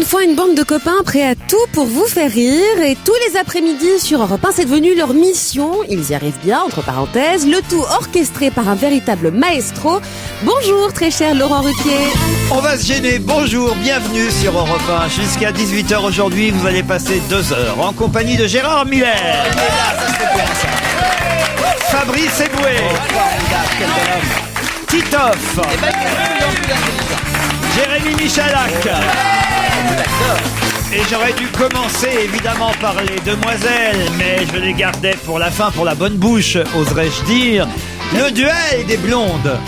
une fois une bande de copains prêts à tout pour vous faire rire. Et tous les après-midi sur Europe 1, c'est devenu leur mission. Ils y arrivent bien, entre parenthèses. Le tout orchestré par un véritable maestro. Bonjour, très cher Laurent Ruquier. On va se gêner. Bonjour, bienvenue sur Europe 1. Jusqu'à 18h aujourd'hui, vous allez passer 2 heures en compagnie de Gérard Miller. Fabrice Eboué. Titoff. Jérémy Michalak. Et j'aurais dû commencer évidemment par les demoiselles, mais je les gardais pour la fin, pour la bonne bouche, oserais-je dire. Le duel des blondes.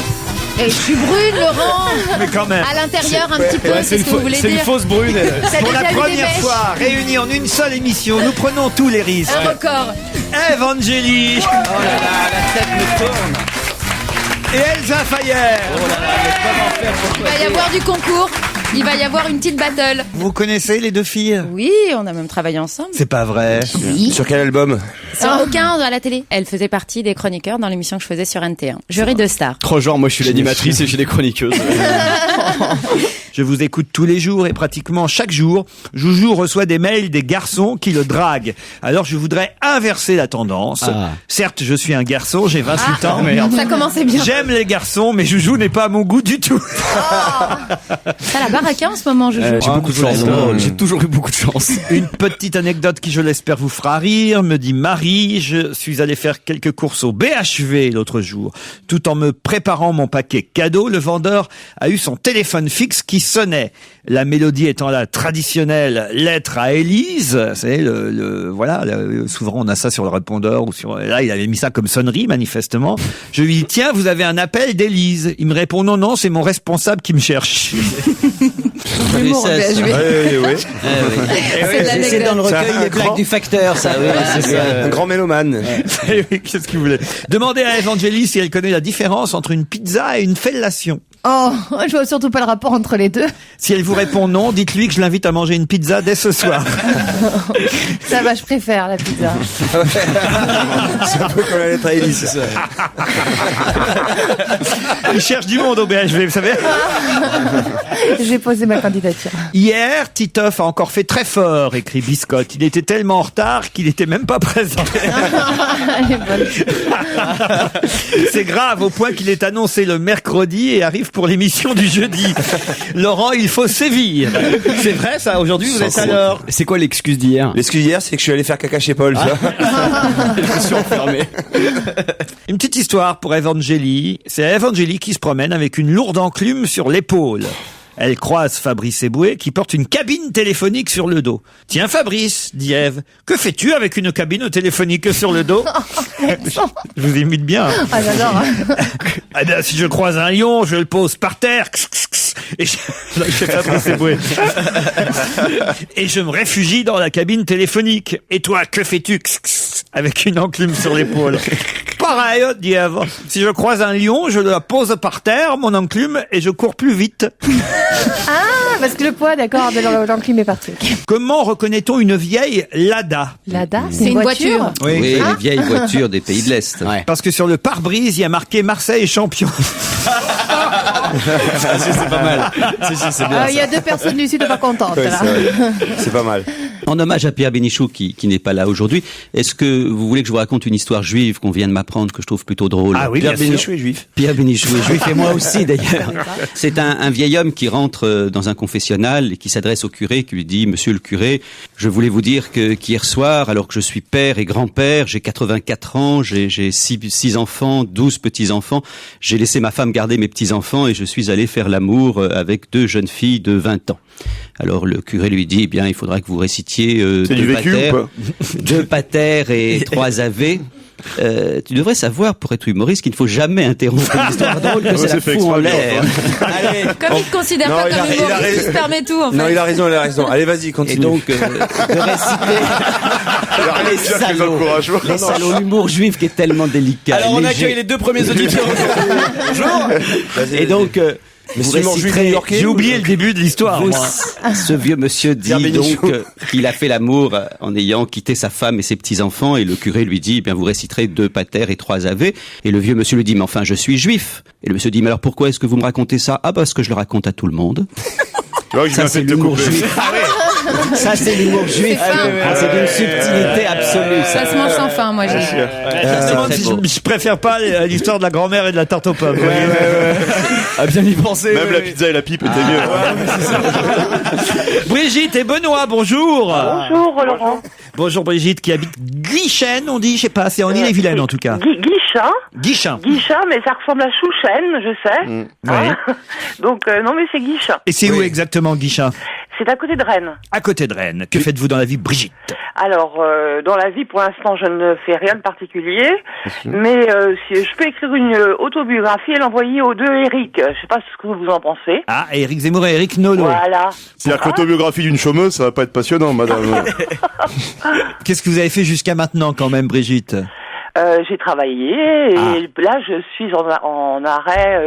Et je suis brune, Laurent. Mais quand même. À l'intérieur, un petit peu, c'est ce que vous voulez dire. C'est une fausse brune. Pour la première fois, réunis en une seule émission, nous prenons tous les risques. Un record. Ève Angéli. Oh là là, la tête me tourne. Et Elsa Fayer. Oh là là, mais comment faire pour Il va y avoir du concours. Il va y avoir une petite battle. Vous connaissez les deux filles? Oui, on a même travaillé ensemble. C'est pas vrai. Oui. Sur quel album? Sur aucun à la télé. Elle faisait partie des chroniqueurs dans l'émission que je faisais sur NT1. Jury de stars. Trop genre, moi je suis l'animatrice et j'ai les chroniqueuses. Je vous écoute tous les jours et pratiquement chaque jour, Joujou reçoit des mails des garçons qui le draguent. Alors je voudrais inverser la tendance. Ah. Certes, je suis un garçon, j'ai 28 ans. Ça commençait bien. J'aime les garçons, mais Joujou n'est pas à mon goût du tout. T'as la baraque en ce moment, Joujou. J'ai beaucoup de chance. J'ai toujours eu beaucoup de chance. Une petite anecdote qui, je l'espère, vous fera rire, me dit Marie. Je suis allé faire quelques courses au BHV l'autre jour. Tout en me préparant mon paquet cadeau, le vendeur a eu son téléphone fixe qui sonnait. La mélodie étant la traditionnelle lettre à Élise. Vous savez, souvent on a ça sur le répondeur ou sur, là il avait mis ça comme sonnerie manifestement. Je lui dis, tiens, vous avez un appel d'Élise. Il me répond, non, c'est mon responsable qui me cherche. L'humour au BHV. Oui. C'est dans le recueil Les blagues du facteur, ça. Oui, c'est ça. Un grand mélomane. Qu'est-ce qu'il voulait? Demandez à Evangélie si elle connaît la différence entre une pizza et une fellation. Oh, je vois surtout pas le rapport entre les deux. Si elle vous répond non, dites-lui que je l'invite à manger une pizza dès ce soir. Ça va, je préfère la pizza. C'est un peu comme la lettre à Élise, c'est ça. Il cherche du monde au BHV, vous savez. J'ai posé ma candidature. Hier, Titoff a encore fait très fort, écrit Biscotte. Il était tellement en retard qu'il n'était même pas présent. Elle est bonne. C'est grave au point qu'il est annoncé le mercredi et arrive pour l'émission du jeudi. Laurent, il faut sévir. C'est vrai ça, aujourd'hui vous êtes à l'heure. C'est quoi l'excuse d'hier? L'excuse d'hier, c'est que je suis allé faire caca chez Paul. Je me suis enfermé. Une petite histoire pour Evangélie. C'est Evangélie qui se promène avec une lourde enclume sur l'épaule. Elle croise Fabrice Eboué qui porte une cabine téléphonique sur le dos. « Tiens Fabrice, dit Ève, que fais-tu avec une cabine téléphonique sur le dos ?» Je vous imite bien. Ah, j'adore. Eh bien, si je croise un lion, je le pose par terre. Et je fais Fabrice Eboué. Et je me réfugie dans la cabine téléphonique. Et toi, que fais-tu avec une enclume sur l'épaule? Pareil, dit Ève. Si je croise un lion, je la pose par terre, mon enclume, et je cours plus vite. Ah, parce que le poids, d'accord, de l'enclume est parti. Comment reconnaît-on une vieille Lada? Lada, C'est une voiture. Oui, les vieilles voitures des pays de l'Est. Ouais. Parce que sur le pare-brise, il y a marqué Marseille champion. C'est pas mal. C'est bien. Il y a 2 personnes du Sud pas contentes. Ouais, là. c'est pas mal. En hommage à Pierre Bénichou qui n'est pas là aujourd'hui, est-ce que vous voulez que je vous raconte une histoire juive qu'on vient de m'apprendre que je trouve plutôt drôle? Ah oui, Pierre bien sûr. Bénichou est juif. Pierre Bénichou est juif et moi aussi d'ailleurs. C'est un vieil homme qui rentre dans un confessionnal et qui s'adresse au curé, qui lui dit: Monsieur le curé, je voulais vous dire qu'hier soir, alors que je suis père et grand-père, j'ai 84 ans, j'ai 6 enfants, 12 petits-enfants, j'ai laissé ma femme garder mes petits-enfants et je suis allé faire l'amour avec 2 jeunes filles de 20 ans. Alors le curé lui dit: eh bien, il faudra que vous récitiez 2 patères et 3 ave. Tu devrais savoir, pour être humoriste, qu'il ne faut jamais interrompre une histoire drôle, que ça la fout en l'air. Allez. Comme il ne considère pas comme humoriste, il se permet tout, en fait. Non, il a raison. Allez, vas-y, continue. Et donc, de réciter les salauds, l'humour juif qui est tellement délicat. Alors, on léger. accueille les 2 premiers auditeurs. Bonjour. Et donc, vous réciterez, J'ai oublié le début de l'histoire. vous, Moi. ce vieux monsieur dit donc qu'il a fait l'amour en ayant quitté sa femme et ses petits-enfants, et le curé lui dit: eh bien, vous réciterez 2 patères et 3 ave. Et le vieux monsieur lui dit: mais enfin, je suis juif. Et le monsieur dit: mais alors pourquoi est-ce que vous me racontez ça? Ah, parce que je le raconte à tout le monde. Tu vois, je Ça, viens c'est de te l'humour couper. juif. Ça, c'est l'humour juif. C'est fin. C'est d'une subtilité absolue. Ça se mange sans fin, moi, j'ai dit. Je me demande très si beau. je préfère pas l'histoire de la grand-mère et de la tarte aux pommes. À bien y penser. Même la pizza et la pipe étaient mieux. Brigitte et Benoît, bonjour. Bonjour Laurent. Bonjour Brigitte qui habite Guichen, on dit, je sais pas, c'est en Ille-et-Vilaine en tout cas. Guichin. Guichin. Guichin, mais ça ressemble à Chouchen, je sais. Ouais. Donc, non, mais c'est Guichin. Et c'est où exactement Guichin? C'est à côté de Rennes. À côté de Rennes. Que faites-vous dans la vie, Brigitte? Alors, dans la vie, pour l'instant, je ne fais rien de particulier. Mais si je peux écrire une autobiographie et l'envoyer aux deux Eric. Je sais pas ce que vous en pensez. Ah, Éric Zemmour et Éric Nolot. Voilà. C'est-à-dire que l'autobiographie d'une chômeuse, ça va pas être passionnant, madame. Qu'est-ce que vous avez fait jusqu'à maintenant quand même, Brigitte? J'ai travaillé et là, je suis en arrêt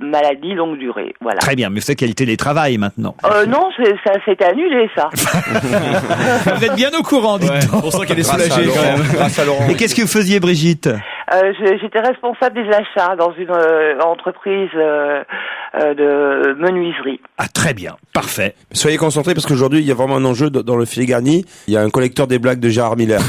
maladie longue durée. Voilà. Très bien, mais c'est quel télétravail maintenant? Non, ça s'est annulé, ça. Vous êtes bien au courant, dites donc. On sent qu'elle est soulagée quand même. Grâce à Laurent. Et qu'est-ce que vous faisiez, Brigitte? J'étais responsable des achats dans une entreprise de menuiserie. Ah, très bien, parfait. Soyez concentrés parce qu'aujourd'hui, il y a vraiment un enjeu dans le filet garni. Il y a un collecteur des blagues de Gérard Miller.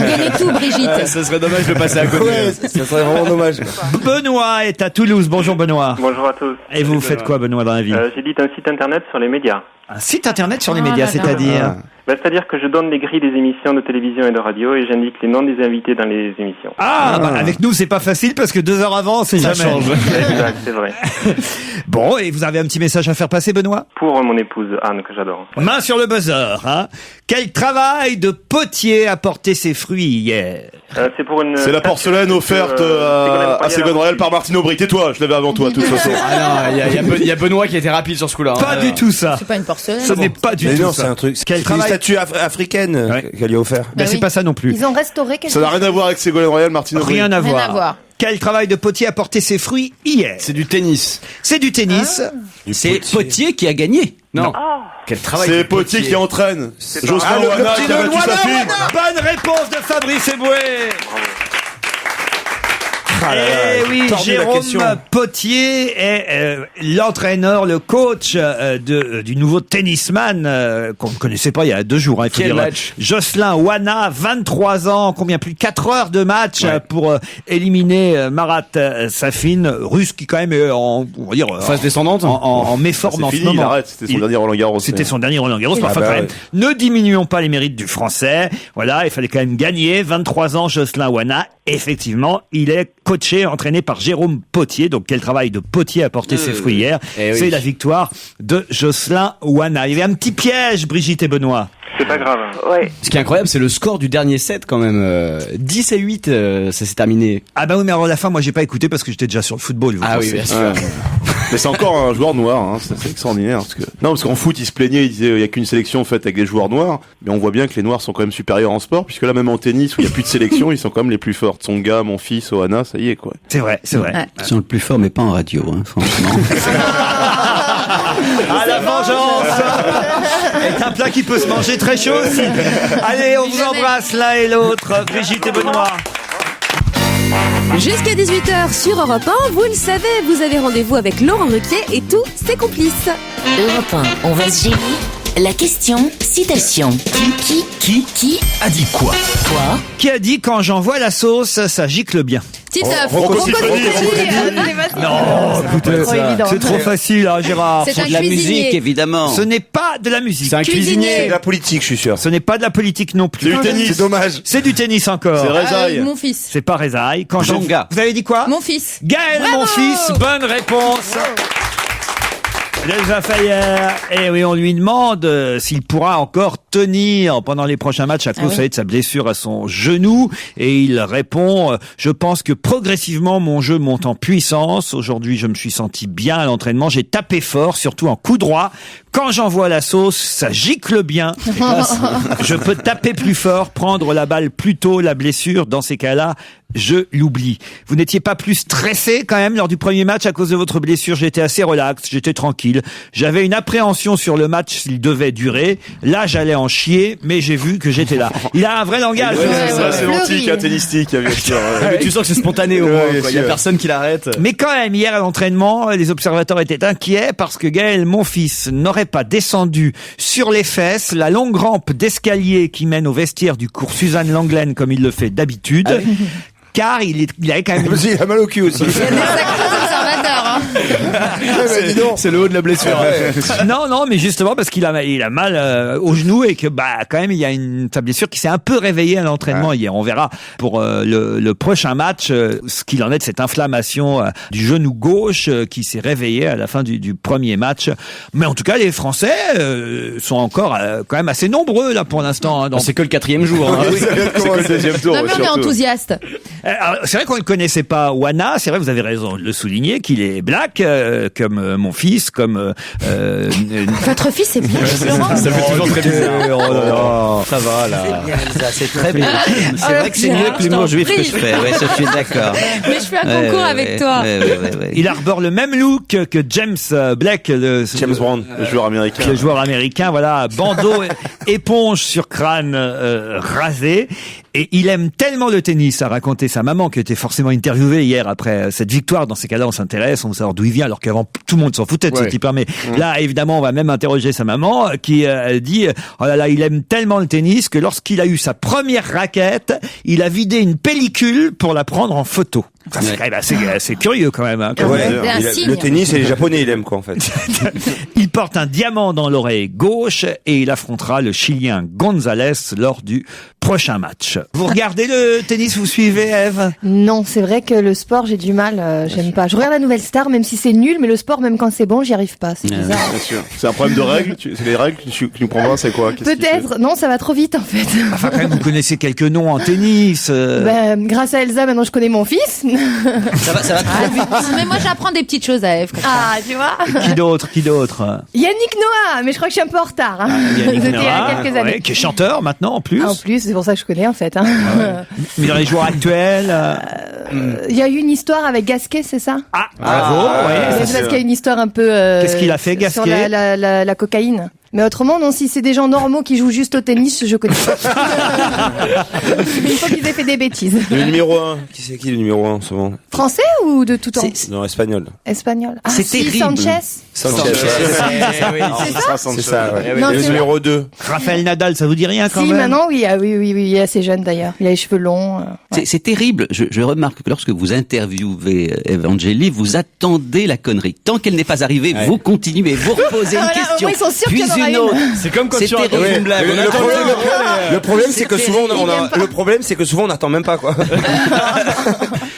Gagnez tout, Brigitte. Ça serait dommage de passer à côté. Ouais, ça serait vraiment dommage. Benoît est à Toulouse. Bonjour Benoît. Bonjour à tous. Et vous faites quoi, Benoît, dans la vie? J'édite un site internet sur les médias. Un site internet sur les Oh médias, là là. c'est-à-dire? C'est-à-dire que je donne les grilles des émissions de télévision et de radio et j'indique les noms des invités dans les émissions. Ah, bah, avec nous, c'est pas facile parce que 2 heures avant, c'est Ça jamais. change. Exact, c'est vrai. Bon, et vous avez un petit message à faire passer, Benoît? Pour mon épouse Anne, que j'adore. Main sur le buzzer, hein. Quel travail de potier a porté ses fruits hier? C'est pour une. C'est la porcelaine offerte à Ségolène Royal par Martine Aubry. Tais-toi, je l'avais avant toi, de toute façon. Ah non, il y a Benoît qui a été rapide sur ce coup-là. Pas du tout ça. C'est pas une porcelaine. Ce n'est pas du Mais tout non, c'est ça. un truc. Quel C'est une travail? statue africaine Ouais. qu'elle lui a offert. Ben, Bah c'est oui. pas ça non plus. Ils ont restauré quelque Ça n'a rien à voir avec Ségolène Royal, Martine Aubry. Rien à Rien voir. à voir. Quel travail de potier a porté ses fruits hier? C'est du tennis. C'est du tennis. C'est Potier qui a gagné. Non. Oh. Quel travail. C'est de Potier qui entraîne. Jocelyn Ah, le Wana petit qui a battu Wana, sa fille. Bonne réponse de Fabrice Eboué. Ah là là, Eh oui, tordu la Jérôme question. Potier est l'entraîneur, le coach du nouveau tennisman qu'on ne connaissait pas il y a 2 jours. Hein, il faut Quel dire. match. Jocelyn Wana, 23 ans, combien plus de 4 heures de match Ouais. pour éliminer Marat Safin, russe qui quand même est on va dire Phase descendante. en méforme C'est en fini, ce moment. il arrête. C'était son dernier Roland Garros. C'était son dernier Roland Garros, mais enfin bah quand ouais. même, ne diminuons pas les mérites du français. Voilà, il fallait quand même gagner. 23 ans, Jocelyn Wana. Effectivement, il est coaché, entraîné par Jérôme Potier. Donc, quel travail de Potier a porté ses fruits hier. Eh oui. C'est la victoire de Jocelyn Wana. Il y avait un petit piège, Brigitte et Benoît. C'est pas grave. Ouais. Ce qui est incroyable, c'est le score du dernier set quand même. 10 à 8, ça s'est terminé. Ah bah oui, mais alors à la fin, moi, j'ai pas écouté parce que j'étais déjà sur le football. vous Ah oui, pensez. bien sûr. Ouais. Mais c'est encore un joueur noir, hein. C'est extraordinaire. Parce qu'en foot, il se plaignait, il disait il y a qu'une sélection faite avec des joueurs noirs. Mais on voit bien que les noirs sont quand même supérieurs en sport, puisque là, même en tennis, où il y a plus de sélection, ils sont quand même les plus forts. Tsonga, mon fils, Ohana, ça y est, quoi. C'est vrai, c'est vrai. Ouais. Ils sont le plus fort, mais pas en radio, hein, franchement. Ah, la vengeance est un plat qui peut se manger très chaud aussi. Allez, on vous embrasse l'un et l'autre, Brigitte et Benoît. Jusqu'à 18h sur Europe 1, vous le savez, vous avez rendez-vous avec Laurent Ruquier et tous ses complices. Europe 1, on va se gêner. La question, citation. Qui a dit quoi? Quoi? Qui a dit quand j'envoie la sauce, ça gicle bien? Titeuf. Rocco Siffredi. Non, écoutez, trop évident. c'est trop facile, hein, Gérard. C'est un De la cuisinier. musique, évidemment. Ce n'est pas de la musique. C'est un cuisinier. C'est de la politique, je suis sûr. Ce n'est pas de la politique non plus. C'est du tennis. C'est dommage. C'est du tennis encore. C'est Rezaï. Mon fils. C'est pas Rezaï. Quand Jonga. Vous avez dit quoi? Mon fils. Gaël, Bravo. mon fils. Bonne réponse. Elsa Fayer. Et oui, on lui demande s'il pourra encore tenir pendant les prochains matchs à cause oui. de sa blessure à son genou. Et il répond, je pense que progressivement mon jeu monte en puissance. Aujourd'hui, je me suis senti bien à l'entraînement. J'ai tapé fort, surtout en coup droit. Quand j'envoie la sauce, ça gicle bien. Je peux taper plus fort, prendre la balle plus tôt. La blessure, dans ces cas-là, je l'oublie. Vous n'étiez pas plus stressé quand même lors du premier match à cause de votre blessure? J'étais assez relax, j'étais tranquille. J'avais une appréhension sur le match s'il devait durer. Là, j'allais en chier, mais j'ai vu que j'étais là. Il a un vrai langage. C'est assez sémantique, tennistique, bien sûr. Mais tu sens que c'est spontané au moins. Il y a personne qui l'arrête. Mais quand même, hier à l'entraînement, les observateurs étaient inquiets parce que Gaël Monfils n'aurait pas descendu sur les fesses la longue rampe d'escalier qui mène au vestiaire du cours Suzanne Langlaine comme il le fait d'habitude. Car il avait quand même... Il a mal au cul aussi. C'est le haut de la blessure. Non, mais justement parce qu'il a mal au genou et que quand même il y a sa blessure qui s'est un peu réveillée à l'entraînement hier. On verra pour le prochain match ce qu'il en est de cette inflammation du genou gauche qui s'est réveillée à la fin du premier match. Mais en tout cas, les Français sont encore quand même assez nombreux là pour l'instant. C'est que le 4e jour. C'est que le deuxième tour. Non, mais on est enthousiaste. Alors, c'est vrai qu'on ne connaissait pas Wana. C'est vrai, vous avez raison de le souligner, qu'il est black, comme mon fils, comme... Votre fils est black, Laurent. Ça fait toujours très bizarre. Oh là là. Ça va, là. C'est bien, Elsa, c'est très bien. C'est Oh, vrai que c'est mieux que l'humour juif que je fais. Ouais, ça, je suis d'accord. Mais je fais un concours avec toi. Ouais. Il arbore le même look que James Blake, James Brown, le joueur américain. Le joueur américain, voilà, bandeau, éponge sur crâne rasé. Et il aime tellement le tennis, a raconté sa maman, qui était forcément interviewée hier après cette victoire. Dans ces cas-là, on s'intéresse, on veut savoir d'où il vient, alors qu'avant, tout le monde s'en foutait de ce type. Mais là, évidemment, on va même interroger sa maman, qui dit, oh là là, il aime tellement le tennis que lorsqu'il a eu sa première raquette, il a vidé une pellicule pour la prendre en photo. Ça, c'est quand même assez curieux, quand même. Hein, le tennis et les Japonais, il aime quoi, en fait. Il porte un diamant dans l'oreille gauche et il affrontera le Chilien Gonzalez lors du prochain match. Vous regardez le tennis, vous suivez, Ève? Non, c'est vrai que le sport, j'ai du mal, j'aime pas. Je regarde la Nouvelle Star, même si c'est nul, mais le sport, même quand c'est bon, j'y arrive pas. C'est bizarre. Bien sûr. C'est un problème de règles. C'est les règles que tu nous prends, c'est quoi? Peut-être. Non, ça va trop vite, en fait. Enfin, quand même, vous connaissez quelques noms en tennis. Grâce à Elsa, maintenant je connais mon fils. Ça va très vite. Mais moi, j'apprends des petites choses à Ève. Ah, tu vois. Qui d'autre? Yannick Noah, mais je crois que je suis un peu en retard. Yannick C'était il y Noah, a quelques années. qui est chanteur maintenant, en plus. Ah, en plus, c'est pour ça que je connais, en fait. Mais dans les joueurs actuels. Il y a eu une histoire avec Gasquet, c'est ça? Bravo, C'est parce qu'il y a une histoire un peu... Qu'est-ce qu'il a fait, Gasquet? Sur la cocaïne. Mais autrement, non, si c'est des gens normaux qui jouent juste au tennis, je connais pas. Il faut qu'ils aient fait des bêtises. Le numéro 1. Qui le numéro 1 en ce moment? Français ou de tout temps? Non, espagnol. Espagnol. Ah, C'est si, terrible. Sanchez. C'est ça, ouais. Non, Le c'est numéro 2. Raphaël Nadal, ça vous dit rien quand Si, même? maintenant, oui, il est assez jeune d'ailleurs. Il a les cheveux longs. C'est terrible. Je remarque que lorsque vous interviewez Evangélie, vous attendez la connerie. Tant qu'elle n'est pas arrivée, vous continuez, vous reposez une question, au moins, ils sont sûrs puis qu'il y en aura une autre. C'est comme quand tu terrible. racontes une blague. Le problème, c'est que souvent, terrible. on n'attend même pas, quoi.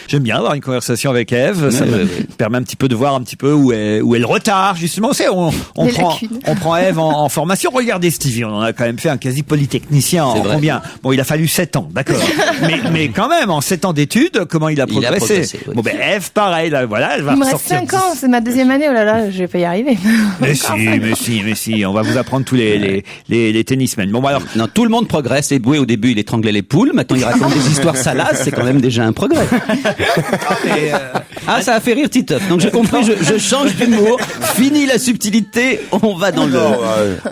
J'aime bien avoir une conversation avec Ève. Ça me permet un petit peu de voir un petit peu où est le retard, justement. Vous savez, on prend Ève en formation. Regardez Stevie, on en a quand même fait un quasi polytechnicien en combien? Bon, il a fallu 7 ans, d'accord. mais quand même, en 7 ans d'études, comment il a progressé? Bon, Ève, pareil, là, voilà, elle va Il me reste ressortir. 5 ans, c'est ma deuxième année, oh là là, je vais pas y arriver. Mais si, on va vous apprendre tous les tennismen. Bon, alors. Non, tout le monde progresse. Eboué, au début, il étranglait les poules. Maintenant, il raconte des histoires salaces. C'est quand même déjà un progrès. Ça a fait rire Titoff. Donc, j'ai compris, je change d'humour. Fini la subtilité. On va dans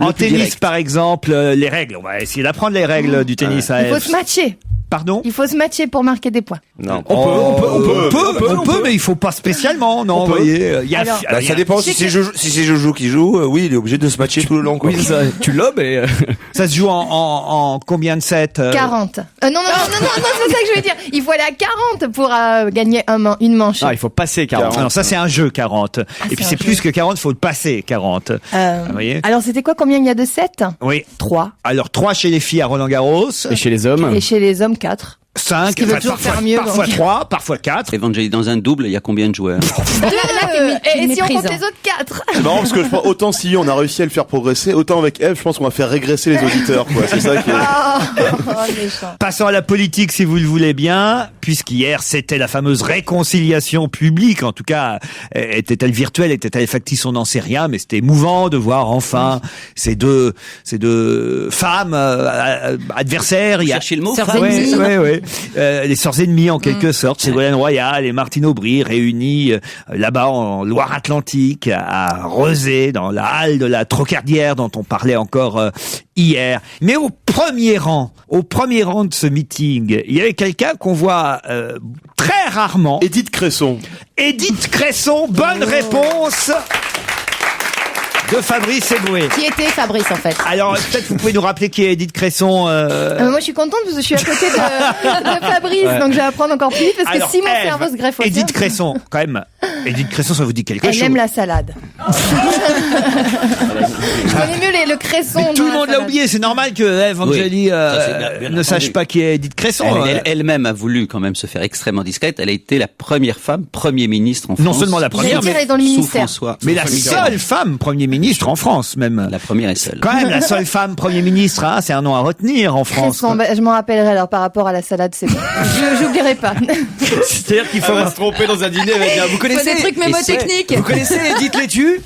En tennis, par exemple, les règles. On va essayer d'apprendre les règles du tennis à Ève. Il faut se matcher. Pardon? Il faut se matcher pour marquer des points. Non. On peut, mais il faut pas spécialement, non, vous voyez. Ça dépend si c'est Jojo qui joue, oui, il est obligé de se matcher tout le long, quoi. Oui, ça, tu lobes et... Ça se joue en combien de sets? 40. Non, c'est ça que je veux dire. Il faut aller à 40 pour gagner une manche. Ah, il faut passer 40. Alors ça, c'est un jeu, 40. Et puis c'est plus que 40, il faut le passer, 40. Vous voyez? Alors c'était quoi, combien il y a de sets? Oui. 3. Alors 3 chez les filles à Roland-Garros. Et chez les hommes? Et chez les hommes, 4. 5, qui veut toujours faire mieux, parfois donc. 3, parfois 4. Evangélie, dans un double, il y a combien de joueurs? Et si on compte les autres, 4. C'est marrant parce que je pense autant si on a réussi à le faire progresser, autant avec Ève, je pense qu'on va faire régresser les auditeurs, quoi. C'est ça qui est... Méchant. Passons à la politique, si vous le voulez bien, puisqu'hier, c'était la fameuse réconciliation publique. En tout cas, était-elle virtuelle, était-elle factice, on n'en sait rien, mais c'était émouvant de voir enfin ces deux femmes adversaires. Cherchez le mot, Oui. les sœurs ennemies en quelque sorte, Ségolène Royal et Martine Aubry réunis là-bas en Loire-Atlantique, à Rezé, dans la halle de la Trocardière dont on parlait encore hier. Mais au premier rang de ce meeting, il y avait quelqu'un qu'on voit très rarement. Edith Cresson. Edith Cresson, bonne réponse de Fabrice Eboué. Qui était Fabrice en fait? Alors peut-être vous pouvez nous rappeler qui est Edith Cresson. Moi je suis contente parce que je suis à côté de Fabrice, donc je vais apprendre encore plus vite parce que si mon cerveau se greffe au Edith tien. Cresson, quand même. Edith Cresson, ça vous dit quelque chose? Elle aime la salade. Je connais mieux le cresson. Mais tout le monde l'a oublié, c'est normal que Evangélie ne sache pas qui est Edith Cresson. Elle-même a voulu quand même se faire extrêmement discrète. Elle a été la première femme Premier ministre en France. Non seulement la première, mais dans le ministère. Mais la seule femme Premier ministre en France même. La première et seule. Quand même, la seule femme Premier ministre, hein, c'est un nom à retenir en France. Cresson, je m'en rappellerai alors par rapport à la salade, c'est bon. J'oublierai pas. C'est-à-dire qu'il faut se tromper dans un dîner avec vous connaissez des trucs mémotechniques. Vous connaissez Edith Laitue?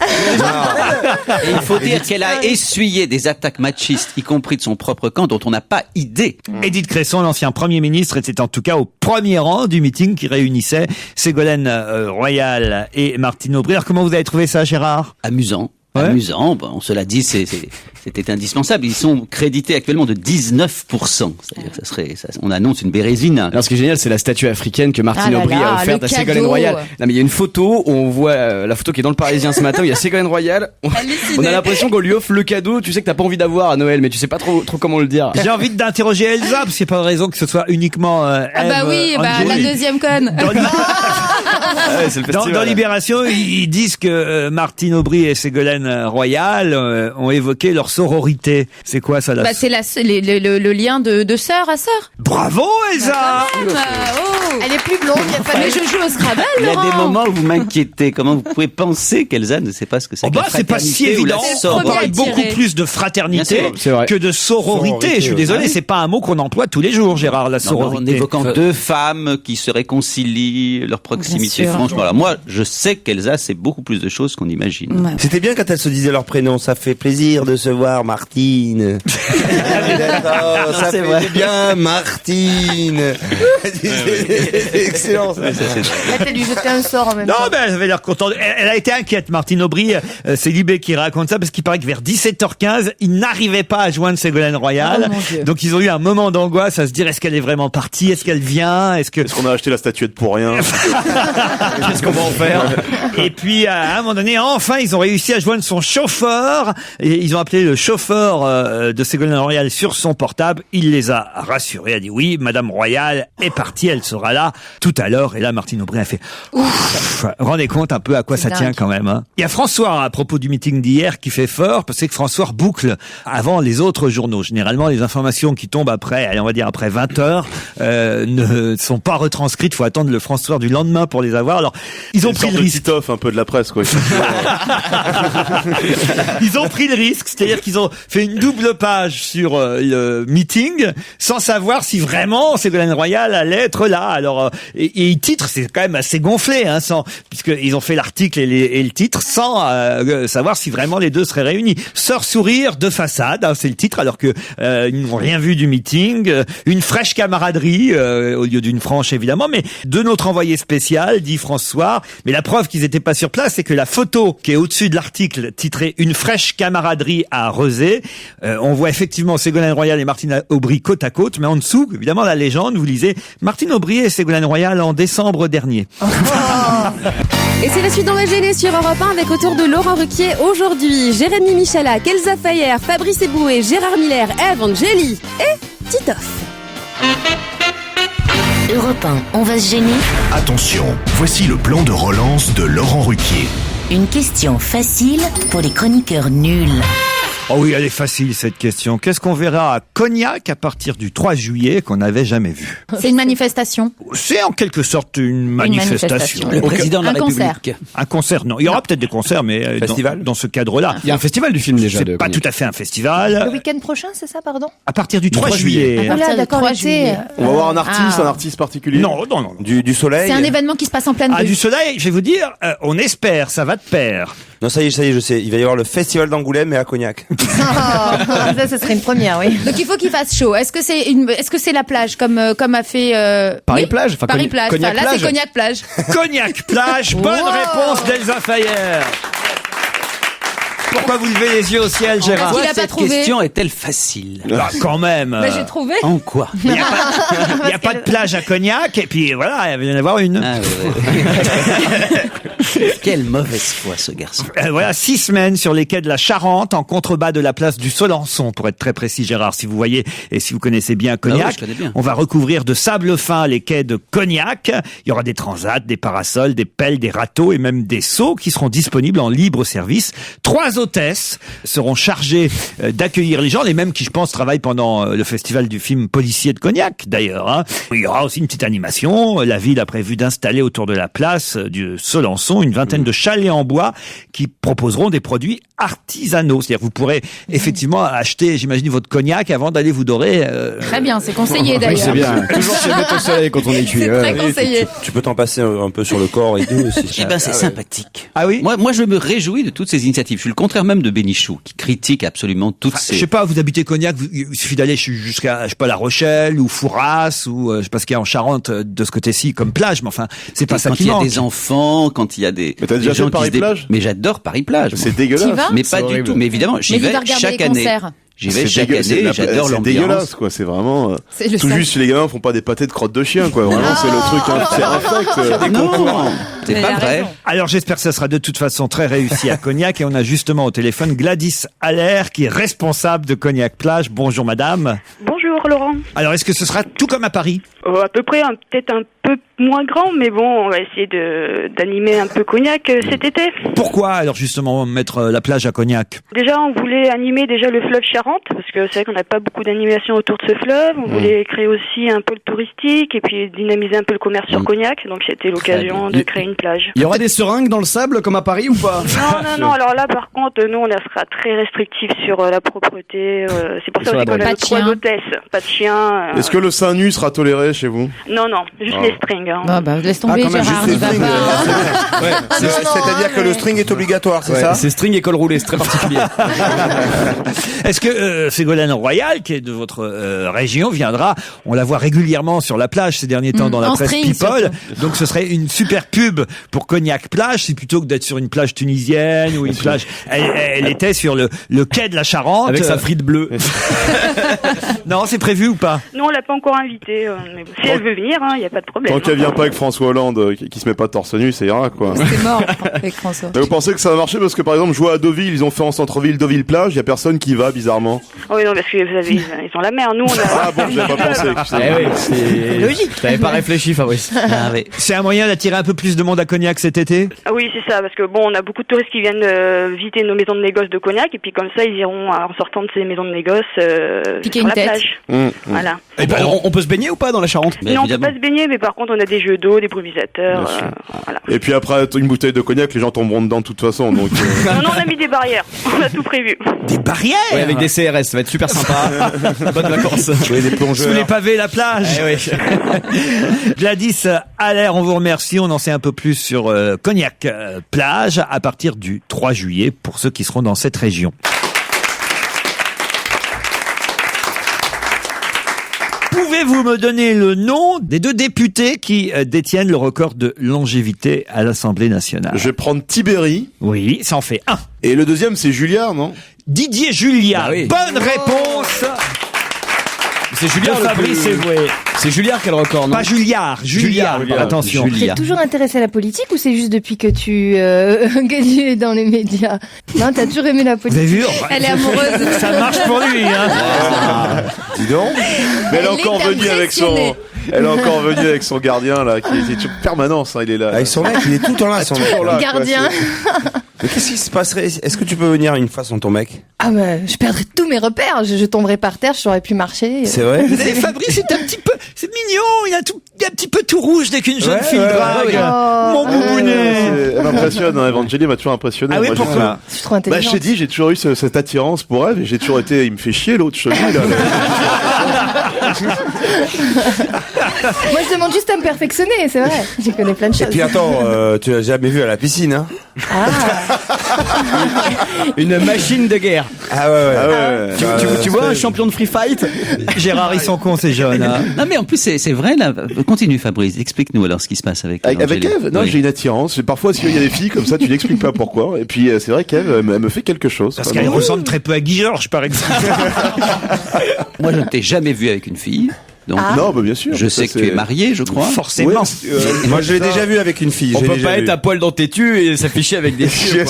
Et il faut dire qu'elle a essuyé des attaques machistes, y compris de son propre camp, dont on n'a pas idée. Edith Cresson, l'ancien Premier ministre, était en tout cas au premier rang du meeting qui réunissait Ségolène Royal et Martine Aubry. Alors comment vous avez trouvé ça, Gérard? Amusant. Amusant, bon, cela dit, c'était indispensable. Ils sont crédités actuellement de 19%. C'est-à-dire que on annonce une bérésine. Alors ce qui est génial, c'est la statue africaine que Martine Aubry a offerte à Ségolène Royal. Non mais il y a une photo où on voit la photo qui est dans le Parisien ce matin où il y a Ségolène Royal. On a l'impression qu'on lui offre le cadeau, tu sais que t'as pas envie d'avoir à Noël, mais tu sais pas trop comment le dire. J'ai envie d'interroger Elsa, parce qu'il n'y a pas de raison que ce soit uniquement la deuxième conne. Dans Libération, ils disent que Martine Aubry et Ségolène Royal ont évoqué leur sororité. C'est quoi ça là? C'est le lien de sœur à sœur. Bravo Elsa. Elle est plus blonde. Mais je joue au Scrabble. Il y a des moments où vous m'inquiétez. Comment vous pouvez penser qu'Elsa ne sait pas ce que c'est? C'est pas si évident. On parle beaucoup plus de fraternité que de sororité. Je suis désolé, c'est pas un mot qu'on emploie tous les jours, Gérard, la sororité. En évoquant deux femmes qui se réconcilient, leur proximité. Franchement, alors moi, je sais qu'Elsa sait beaucoup plus de choses qu'on imagine. Ouais. C'était bien quand elles se disaient leur prénom. Ça fait plaisir de se voir, Martine. Ça fait bien, Martine. Excellent. Elle lui jetait un sort en même temps. Non, mais elle avait l'air contente. Elle a été inquiète, Martine Aubry. C'est Libé qui raconte ça parce qu'il paraît que vers 17h15, ils n'arrivaient pas à joindre Ségolène Royal. Donc ils ont eu un moment d'angoisse à se dire est-ce qu'elle est vraiment partie, est-ce qu'elle vient, est-ce qu'on a acheté la statuette pour rien? Qu'est-ce qu'on va en faire? Et puis à un moment donné, enfin, ils ont réussi à joindre son chauffeur. Et ils ont appelé le chauffeur de Ségolène Royal sur son portable. Il les a rassurés. Elle a dit oui, Madame Royal est partie, elle sera là tout à l'heure. Et là, Martine Aubry a fait ouf. Rendez compte un peu à quoi ça tient quand même. Hein. Il y a François à propos du meeting d'hier qui fait fort parce que François boucle avant les autres journaux. Généralement, les informations qui tombent après, allez, on va dire après 20 heures, ne sont pas retranscrites. Il faut attendre le François du lendemain pour les avoir. Alors, ils ont pris le risque. Un peu de la presse, quoi. Ils ont pris le risque, c'est-à-dire qu'ils ont fait une double page sur le meeting sans savoir si vraiment Ségolène Royal allait être là. Alors et le titre, c'est quand même assez gonflé, hein, puisqu'ils ont fait l'article et le titre sans savoir si vraiment les deux seraient réunis. Sœur sourire de façade, hein, c'est le titre, alors que ils n'ont rien vu du meeting. Une fraîche camaraderie au lieu d'une franche évidemment, mais de notre envoyé spécial, dit François. Mais la preuve qu'ils étaient pas sur place, c'est que la photo qui est au-dessus de l'article titré Une fraîche camaraderie à Rezé, on voit effectivement Ségolène Royal et Martine Aubry côte à côte, mais en dessous, évidemment, la légende, vous lisez Martine Aubry et Ségolène Royal en décembre dernier. Et c'est la suite d'On va gêner sur Europe 1 avec autour de Laurent Ruquier aujourd'hui. Jérémy Michalak, Elsa Fayer, Fabrice Eboué, Gérard Miller, Evangélie et Titoff. Europe 1, on va se gêner. Attention, voici le plan de relance de Laurent Ruquier. Une question facile pour les chroniqueurs nuls. Oh oui, elle est facile cette question. Qu'est-ce qu'on verra à Cognac à partir du 3 juillet qu'on n'avait jamais vu? C'est une manifestation. C'est en quelque sorte une manifestation. Le président de la République. Un concert, non. Il y aura peut-être des concerts, mais dans ce cadre-là. Il y a un festival du film déjà. C'est pas tout à fait un festival. Le week-end prochain, c'est ça, pardon? À partir du 3 juillet. Ah là, d'accord, l'été. On va voir un artiste particulier? Non. Du soleil. C'est un événement qui se passe en pleine rue. Du soleil, je vais vous dire, on espère, ça va de pair. Non, ça y est, je sais. Il va y avoir le festival d'Angoulême, mais à Cognac. Ça serait une première, oui. Donc il faut qu'il fasse chaud. Est-ce que c'est la plage comme a fait Paris plage, enfin Paris plage. Cognac Là plage. c'est Cognac plage. Cognac plage, bonne réponse d'Elsa Fayer. Pourquoi vous levez les yeux au ciel, Gérard? Parce qu'il a pas Cette trouvé. question est-elle facile? Bah, quand même. Bah, j'ai trouvé. En quoi? Il n'y a pas de plage à Cognac, et puis voilà, il va y en avoir une. Ah, quelle mauvaise foi, ce garçon. Voilà, 6 semaines sur les quais de la Charente, en contrebas de la place du Solençon, pour être très précis, Gérard, si vous voyez et si vous connaissez bien Cognac. Ah oui, je connais bien. On va recouvrir de sable fin les quais de Cognac. Il y aura des transats, des parasols, des pelles, des râteaux et même des seaux qui seront disponibles en libre service. 3 hôtesses seront chargées d'accueillir les gens, les mêmes qui, je pense, travaillent pendant le festival du film policier de Cognac, d'ailleurs. Hein. Il y aura aussi une petite animation. La ville a prévu d'installer autour de la place du Solençon une vingtaine de chalets en bois qui proposeront des produits artisanaux. C'est-à-dire que vous pourrez effectivement acheter, j'imagine, votre cognac avant d'aller vous dorer. Très bien, c'est conseillé d'ailleurs. Oui, c'est bien. Toujours se mettre au soleil quand on est cuit. C'est très conseillé. Tu peux t'en passer un peu sur le corps et tout. Eh ben, c'est sympathique. Ah oui? Moi, je me réjouis de toutes ces initiatives. Je suis le contraire même de Bénichou, qui critique absolument toutes ces... Je sais pas, vous habitez Cognac, il suffit d'aller jusqu'à, je sais pas, La Rochelle ou Fouras ou je sais pas ce qu'il y a en Charente de ce côté-ci comme plage, mais enfin, c'est pas ça qui manque. Quand il y a des enfants, quand il y a des... Mais t'as déjà fait Paris-Plage? Mais j'adore Paris-Plage. C'est dégueulasse. Mais pas du tout. Mais évidemment, j'y vais chaque année. J'y vais chaque année, j'adore l'ambiance. C'est dégueulasse, quoi. C'est vraiment, tout juste si les gamins font pas des pâtés de crottes de chien, quoi. Vraiment, c'est le truc, hein. C'est infect. Non, c'est pas vrai. Alors, j'espère que ça sera de toute façon très réussi à Cognac et on a justement au téléphone Gladys Allaire qui est responsable de Cognac Plage. Bonjour madame. Bonjour Laurent. Alors, est-ce que ce sera tout comme à Paris? À peu près, peut-être un peu moins grand, mais bon, on va essayer d'animer un peu Cognac cet été. Pourquoi alors justement mettre la plage à Cognac? Déjà, on voulait animer le fleuve Charente, parce que c'est vrai qu'on n'a pas beaucoup d'animation autour de ce fleuve. On voulait créer aussi un pôle touristique et puis dynamiser un peu le commerce sur Cognac. Donc c'était l'occasion de créer une plage. Il y aura des seringues dans le sable comme à Paris ou pas? Non. Alors là, par contre, nous, on sera très restrictif sur la propreté. C'est pour ça aussi qu'on a 3 hôtesses. Pas de chiens. Est-ce que le sein nu sera toléré chez vous? Non, juste les strings. Hein. Ah bah, laisse tomber, Gérard, il va pas. C'est-à-dire que le string est obligatoire, c'est ça? C'est string et col roulé, c'est très particulier. Est-ce que Ségolène Royal, qui est de votre région, viendra? On la voit régulièrement sur la plage ces derniers temps dans la presse People. Surtout. Donc ce serait une super pub pour Cognac Plage, c'est plutôt que d'être sur une plage tunisienne ou une plage. Elle était sur le quai de la Charente avec sa frite bleue. Non, c'est prévu ou pas? Non, on l'a pas encore invitée. Mais si elle veut venir, il y a pas de problème. Tant qu'elle vient pas avec François Hollande, qui se met pas torse nu, ça ira, quoi. C'est mort avec François. Mais vous pensez que ça va marcher parce que par exemple, jouer à Deauville, ils ont fait en centre-ville Deauville plage, il y a personne qui va bizarrement. Oui, non, parce que vous savez, ils ont la mer. Nous, on a. Ah bon, j'avais pas pensé. Oui, c'est logique. T'avais pas réfléchi, Fabrice. C'est un moyen d'attirer un peu plus de monde à Cognac cet été? Ah oui, c'est ça, parce que bon, on a beaucoup de touristes qui viennent visiter nos maisons de négoce de Cognac, et puis comme ça, ils iront en sortant de ces maisons de négoce piquer sur une la tête. plage. Voilà. Et ben, on peut se baigner ou pas dans la Charente? Non, on peut pas se baigner, mais par contre, on a des jeux d'eau, des brumisateurs. Voilà. Et puis après, une bouteille de cognac, les gens tomberont dedans de toute façon. Donc, Non, on a mis des barrières. On a tout prévu. Des barrières? Oui, avec des CRS, ça va être super sympa. Bonnes vacances. Oui, des plongeurs. Sous les pavés, la plage. Gladys Allaire, on vous remercie. On en sait un peu plus sur Cognac Plage à partir du 3 juillet pour ceux qui seront dans cette région. Pouvez-vous me donner le nom des 2 députés qui détiennent le record de longévité à l'Assemblée nationale? je vais prendre Tibéri. Oui, ça en fait 1. Et le deuxième, c'est Julliard, non? Didier Julliard. Ah oui. Bonne réponse. C'est Julliard, Fabrice Eboué. C'est Julliard qui a le record, non? Pas Julliard. Attention. Tu es toujours intéressé à la politique ou c'est juste depuis que tu es dans les médias? Non, t'as toujours aimé la politique. Vous avez vu? Elle est amoureuse. Ça marche pour lui, hein. Dis donc. Mais elle est encore venue avec son gardien, là, qui est en permanence, hein, il est là. Avec son mec, il est tout le temps là, son mec. Toujours là, Gardien. Mais qu'est-ce qui se passerait? Est-ce que tu peux venir une fois sans ton mec? Ah bah, je perdrais tous mes repères. Je tomberais par terre, j'aurais pu marcher. C'est vrai? Vous avez Fabrice, c'est un petit peu, c'est mignon, il a un petit peu tout rouge dès qu'une jeune fille drague. Mon boubounet. Elle m'impressionne, hein, Evangélie m'a toujours impressionné. Ah oui, Moi, pourquoi? Je suis trop intelligente. je t'ai dit, j'ai toujours eu cette attirance pour elle, et j'ai toujours été, il me fait chier l'autre, je te dis, là. Moi, je demande juste à me perfectionner, c'est vrai. J'y connais plein de choses. Et puis attends, tu l'as jamais vu à la piscine, hein? Ah. Une machine de guerre. Ah ouais. Tu vois un champion de free fight? Gérard, ils sont cons, ces jeunes. Hein. Non, mais en plus, c'est vrai, là. Continue, Fabrice. Explique-nous alors ce qui se passe avec Eve. Non, oui. j'ai une attirance. Parfois, s'il y a des filles comme ça, tu n'expliques pas pourquoi. Et puis, c'est vrai qu'Eve, elle me fait quelque chose. Parce qu'elle ressemble très peu à Guy Georges, par exemple. Moi, je ne t'ai jamais vu avec une fille. Donc, non, bah bien sûr. Je sais que tu es marié, je crois. Forcément. Ouais, moi, je l'ai déjà vu avec une fille. On peut pas être à poil dans tes tues et s'afficher avec des filles.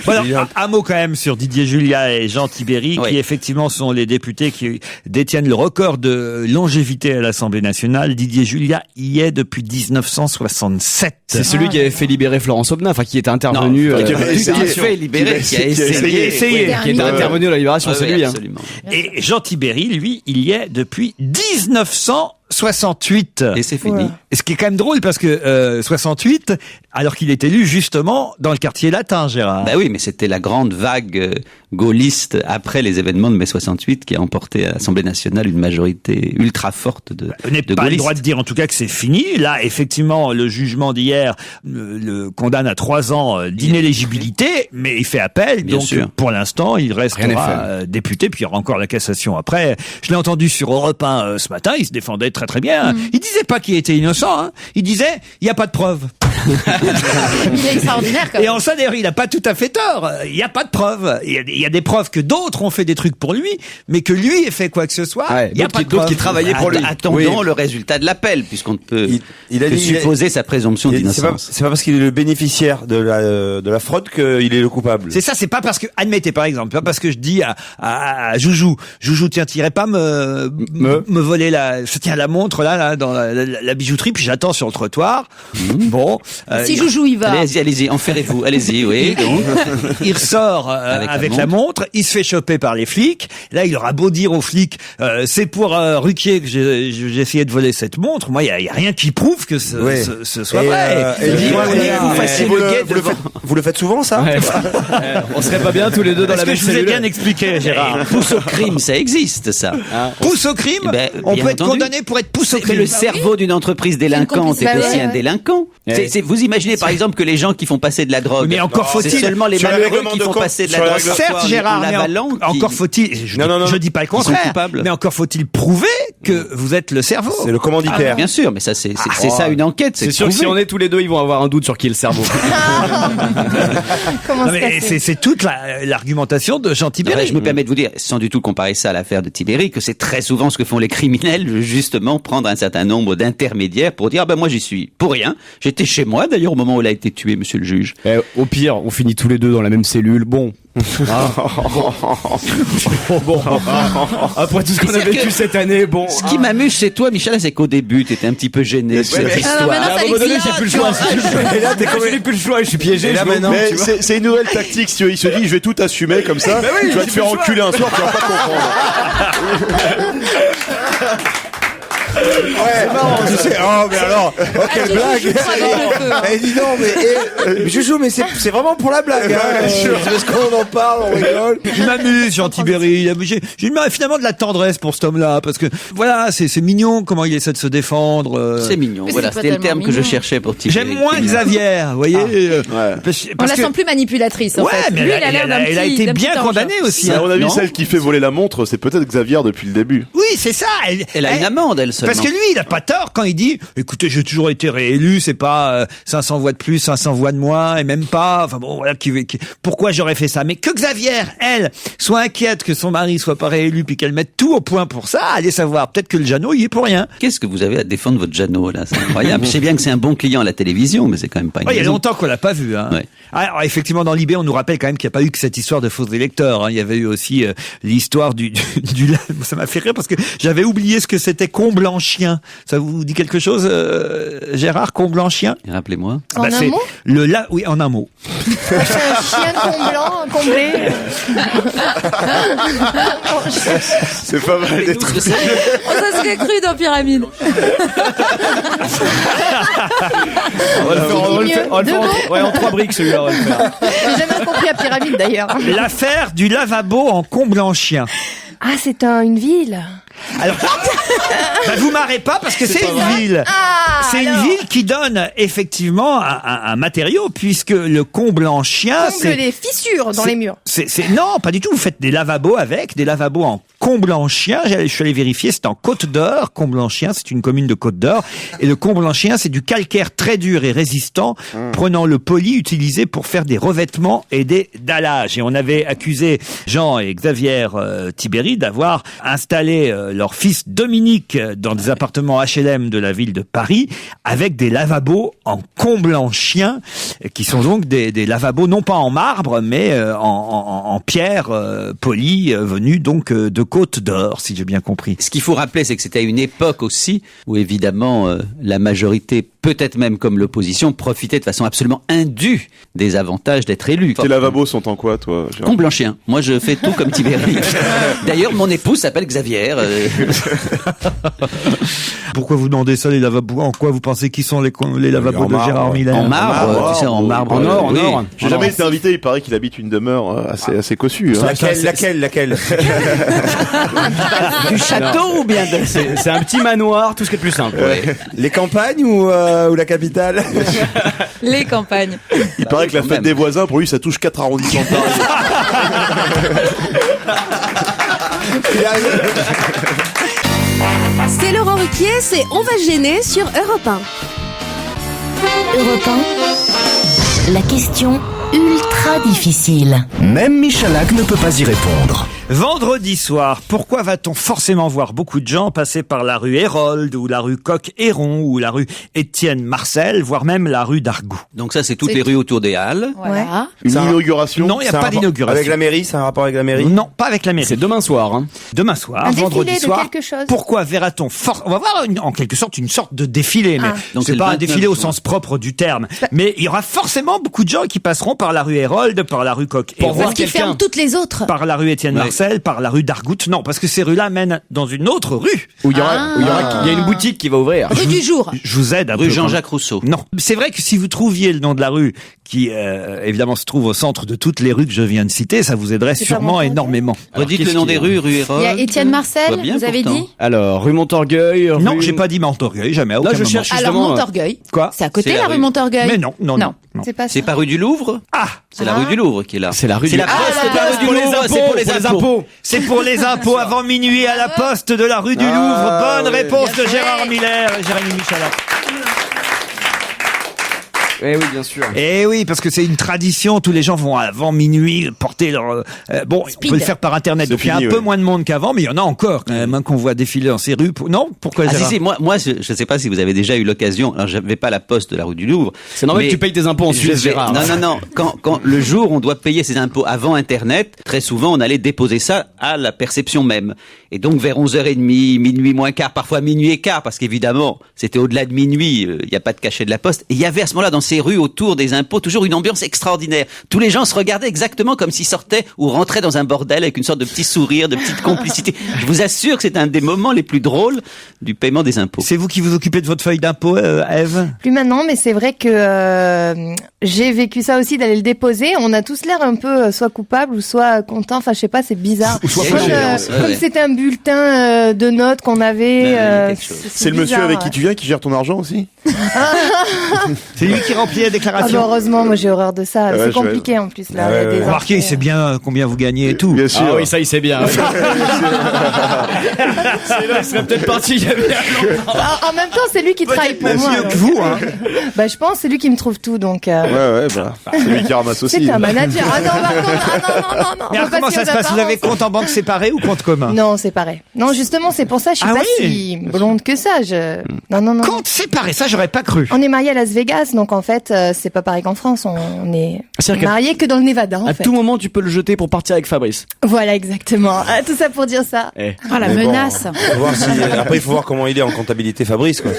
Voilà, un mot quand même sur Didier Julia et Jean Tibéri, qui effectivement sont les députés qui détiennent le record de longévité à l'Assemblée nationale. Didier Julia y est depuis 1967. C'est celui qui avait fait libérer Florence Aubenas, enfin qui était intervenu. Qui a fait libérer, qui a essayé. Qui était intervenu à la libération, c'est lui. Absolument. Et Jean Tibéri, lui, il y est depuis 1968. Et c'est fini. Et ce qui est quand même drôle parce que 68, alors qu'il est élu justement dans le quartier latin, Gérard. Bah oui, mais c'était la grande vague gaulliste après les événements de mai 68 qui a emporté à l'Assemblée nationale une majorité ultra forte de Vous n'avez pas le droit de dire en tout cas que c'est fini. Là, effectivement, le jugement d'hier le condamne à 3 ans d'inéligibilité, mais il fait appel. Bien donc, sûr. pour l'instant, il restera député, puis il y aura encore la cassation après. Je l'ai entendu sur Europe 1 ce matin, il se défendait très très bien. Il disait pas qu'il était innocent, hein. Il disait, il n'y a pas de preuves. Il est extraordinaire quand même. Et en ça, d'ailleurs, il n'a pas tout à fait tort. Il n'y a pas de preuves. Il y a des preuves que d'autres ont fait des trucs pour lui, mais que lui ait fait quoi que ce soit, il n'y a pas de preuves. Qui travaillaient pour lui. Attendons le résultat de l'appel, puisqu'on ne peut que supposer sa présomption d'innocence. C'est pas parce qu'il est le bénéficiaire de la fraude qu'il est le coupable. C'est ça, c'est pas parce que, admettez par exemple, pas parce que je dis à Joujou, tiens, t'irais pas me voler la montre là dans la bijouterie, puis j'attends sur le trottoir. Bon. Si Joujou y va. Allez-y, enferrez-vous, allez-y, oui. Donc. Il ressort avec la montre, il se fait choper par les flics. Là, il aura beau dire aux flics, c'est pour Ruquier que j'ai essayé de voler cette montre. Moi, il y a rien qui prouve que ce soit vrai. Vous le faites souvent, ça? On serait pas bien tous les deux dans la même cellule. Je vous ai bien expliqué, Gérard. Pousse au crime, ça existe, ça. Pousse au crime? On peut être condamné pour être pousse au crime. Mais le cerveau d'une entreprise délinquante est aussi un délinquant. Vous imaginez par exemple que les gens qui font passer de la drogue, mais encore faut-il, c'est seulement les malheureux qui font passer de la drogue. Certes, Gérard, mais encore faut-il, je dis pas le contraire, mais encore faut-il prouver que vous êtes le cerveau. C'est le commanditaire. Bien sûr, mais ça c'est ça une enquête. C'est sûr que si on est tous les deux, ils vont avoir un doute sur qui est le cerveau. C'est toute l'argumentation de Jean Tibéri. Je me permets de vous dire, sans du tout comparer ça à l'affaire de Tibéri, que c'est très souvent ce que font les criminels, justement prendre un certain nombre d'intermédiaires pour dire moi j'y suis pour rien. J'étais chez moi d'ailleurs au moment où il a été tué, monsieur le juge. Au pire, on finit tous les deux dans la même cellule. Bon. Après tout ce qu'on a vécu cette année, bon. Ce qui m'amuse chez toi, Michel, c'est qu'au début, t'étais un petit peu gêné de cette histoire. À un moment donné, j'ai plus le choix. Et là, j'ai plus le choix, je suis piégé. C'est une nouvelle tactique. Il se dit, je vais tout assumer comme ça. Tu vas te faire enculer un soir, tu vas pas comprendre. Ouais, c'est marrant, tu sais. Oh, mais alors, quelle blague! Elle dit non, mais Joujou, mais c'est vraiment pour la blague, hein. Parce qu'on en parle, on rigole. Je m'amuse, Jean Tibéri. J'ai finalement de la tendresse pour cet homme-là, parce que, voilà, c'est mignon comment il essaie de se défendre. C'est mignon, voilà, c'était le terme que je cherchais pour Tibéri. J'aime moins Xavier, vous voyez. On la sent plus manipulatrice, en fait. Mais lui, il a l'air d'un petit. Elle a été bien condamnée aussi. À mon avis, celle qui fait voler la montre, c'est peut-être Xavier depuis le début. Oui, c'est ça. Elle a une amende, elle seulement. Parce que lui, il a pas tort quand il dit, écoutez, j'ai toujours été réélu, c'est pas 500 voix de plus, 500 voix de moins, et même pas, enfin bon, voilà, pourquoi j'aurais fait ça? Mais que Xavier, elle, soit inquiète que son mari soit pas réélu, puis qu'elle mette tout au point pour ça, allez savoir, peut-être que le Jeannot, il est pour rien. Qu'est-ce que vous avez à défendre votre Jeannot, là? C'est incroyable. Je sais bien que c'est un bon client à la télévision, mais c'est quand même pas une il y a longtemps qu'on l'a pas vu, hein. Ouais. Alors, effectivement, dans l'IB, on nous rappelle quand même qu'il n'y a pas eu que cette histoire de faux électeurs, hein. Il y avait eu aussi l'histoire du ça m'a fait rire parce que j'avais oublié ce que c'était Comblanchien. Ça vous dit quelque chose, Gérard, Comblanchien? Rappelez-moi. En un mot? Oui, en un mot. C'est un chien comblé. C'est pas mal d'être. Ça serait cru dans Pyramide. On va le faire en 3 briques, celui-là, on va le faire. J'ai jamais compris la Pyramide, d'ailleurs. L'affaire du lavabo en Comblanchien. Ah, c'est une ville. Alors, vous marrez pas parce que c'est une ville. C'est une ville qui donne effectivement un matériau, puisque le comble en chien, c'est les fissures dans les murs. Non, pas du tout. Vous faites des lavabos en comble en chien. Je suis allé vérifier, c'est en Côte d'Or. Comble en chien, c'est une commune de Côte d'Or. Et le comble en chien, c'est du calcaire très dur et résistant, prenant le poli utilisé pour faire des revêtements et des dallages. Et on avait accusé Jean et Xavier Tibéri d'avoir installé leur fils Dominique dans des appartements HLM de la ville de Paris avec des lavabos en comble en chien, qui sont donc des lavabos non pas en marbre mais en pierre polie, venus donc de Côte d'Or, si j'ai bien compris. Ce qu'il faut rappeler, c'est que c'était à une époque aussi où évidemment la majorité, peut-être même comme l'opposition, profitait de façon absolument indue des avantages d'être élu. Tes lavabos sont en quoi, toi, Gérard? Comble en chien. Moi, je fais tout comme Tibéri. D'ailleurs, mon épouse s'appelle Xavier. Pourquoi vous demandez ça, les lavabos? En quoi vous pensez qu'ils sont les lavabos de Gérard Miller? En marbre, tu sais, en marbre. En or, en or. J'ai jamais été invité, il paraît qu'il habite une demeure assez cossue. Hein. Laquelle Du château ou bien c'est un petit manoir, tout ce qui est plus simple. Ouais. Les campagnes ou la capitale? Les campagnes. Il paraît que la fête des voisins, pour lui, ça touche 4 arrondissements de Paris. C'est Laurent Ruquier, c'est On va se gêner sur Europe 1. Europe 1. La question ultra difficile. Même Michalak ne peut pas y répondre. Vendredi soir, pourquoi va-t-on forcément voir beaucoup de gens passer par la rue Hérold ou la rue Coq-Héron ou la rue Étienne Marcel, voire même la rue d'Argout? Donc ça, c'est toutes les rues autour des Halles. Voilà. Une inauguration? Non, il n'y a pas d'inauguration. Avec la mairie, c'est un rapport avec la mairie? Non, pas avec la mairie. C'est demain soir. Hein. Demain soir, Un vendredi défilé soir. de quelque chose. Pourquoi verra-t-on on va voir en quelque sorte une sorte de défilé, mais Donc c'est c'est pas le un défilé au 29 sens propre du terme. Mais il y aura forcément beaucoup de gens qui passeront par la rue Hérold, par la rue Coq-Héron, Parce qu'ils ferment toutes les autres. par la rue Étienne Marcel, par la rue d'Argout. Non, parce que ces rues-là mènent dans une autre rue. Où il y a une boutique qui va ouvrir. Rue du jour. Je vous aide un peu. Rue Jean-Jacques Rousseau. Non, c'est vrai que si vous trouviez le nom de la rue, qui évidemment se trouve au centre de toutes les rues que je viens de citer, ça vous aiderait sûrement énormément. Redites le nom des rues, rue Hérold. Il y a Étienne Marcel, bien, vous avez pourtant. dit? Alors, rue Montorgueil. Non, j'ai pas dit Montorgueil, jamais. À Là, aucun je moment. cherche Alors justement. Montorgueil. Quoi? C'est à côté C'est la la rue rue. Montorgueil. Mais non. C'est pas ça. C'est pas rue du Louvre? Ah, C'est la rue du Louvre qui est là. C'est la rue C'est du la poste de la rue du pour les Louvre, impôts, c'est pour les impôts. c'est pour les impôts avant minuit à la poste de la rue du Louvre. Bonne réponse de Gérard Miller et Jérémy Michalak. Eh oui, bien sûr. Eh oui, parce que c'est une tradition. Tous les gens vont avant minuit porter leur... bon, on peut le faire par Internet. C'est Donc il y a fini, un peu ouais. moins de monde qu'avant, mais il y en a encore quand même qu'on voit défiler dans ces rues. Non? Pourquoi, Ah si, Gérard? si, moi je sais pas si vous avez déjà eu l'occasion, alors j'avais pas la poste de la rue du Louvre. C'est normal mais que tu payes tes impôts en je Suisse, vais- Gérard. Non, quand le jour on doit payer ses impôts avant Internet, très souvent on allait déposer ça à la perception même. Et donc vers 11h30, minuit moins quart, parfois minuit et quart, parce qu'évidemment c'était au-delà de minuit, il n'y a pas de cachet de la poste. Et il y avait à ce moment-là dans ces rues autour des impôts toujours une ambiance extraordinaire. Tous les gens se regardaient exactement comme s'ils sortaient ou rentraient dans un bordel avec une sorte de petit sourire, de petite complicité. Je vous assure que c'est un des moments les plus drôles du paiement des impôts. C'est vous qui vous occupez de votre feuille d'impôt, Ève? Plus maintenant, mais c'est vrai que j'ai vécu ça aussi d'aller le déposer. On a tous l'air un peu soit coupable ou soit content. Enfin, je sais pas, c'est bizarre. Ou soit Comme, fâché. comme c'était un bulletin de notes qu'on avait. C'est le monsieur avec qui tu viens qui gère ton argent aussi? C'est lui qui remplit la Ah bah déclaration. heureusement, moi j'ai horreur de ça. Ouais, C'est je- compliqué en plus là. Ouais, ouais, des Remarquez, il infos. sait bien combien vous gagnez et tout. Bien sûr. Ah oui, ça il sait bien. C'est là, il serait peut-être parti il y a bien longtemps. En même temps, c'est lui qui travaille pour moi. mieux donc. que vous, hein. Bah je pense c'est lui qui me trouve tout donc. Ouais, bah, c'est lui qui ramasse aussi. C'est un manager. Ah non, par contre, non. Mais alors, comment ça se passe? Vous avez compte en banque séparé ou compte commun? Non, c'est pareil. Non, justement, c'est pour ça que je suis Ah pas oui si blonde que ça. Non. Compte séparé, ça j'aurais pas cru. On est mariés à Las Vegas, donc en fait, c'est pas pareil qu'en France. On est C'est-à-dire que- mariés que dans le Nevada, en À fait. tout moment, tu peux le jeter pour partir avec Fabrice. Voilà, exactement. Ah, tout ça pour dire ça. Eh. Ah, la Mais bon, menace. faut voir après, il faut voir comment il est en comptabilité, Fabrice, quoi.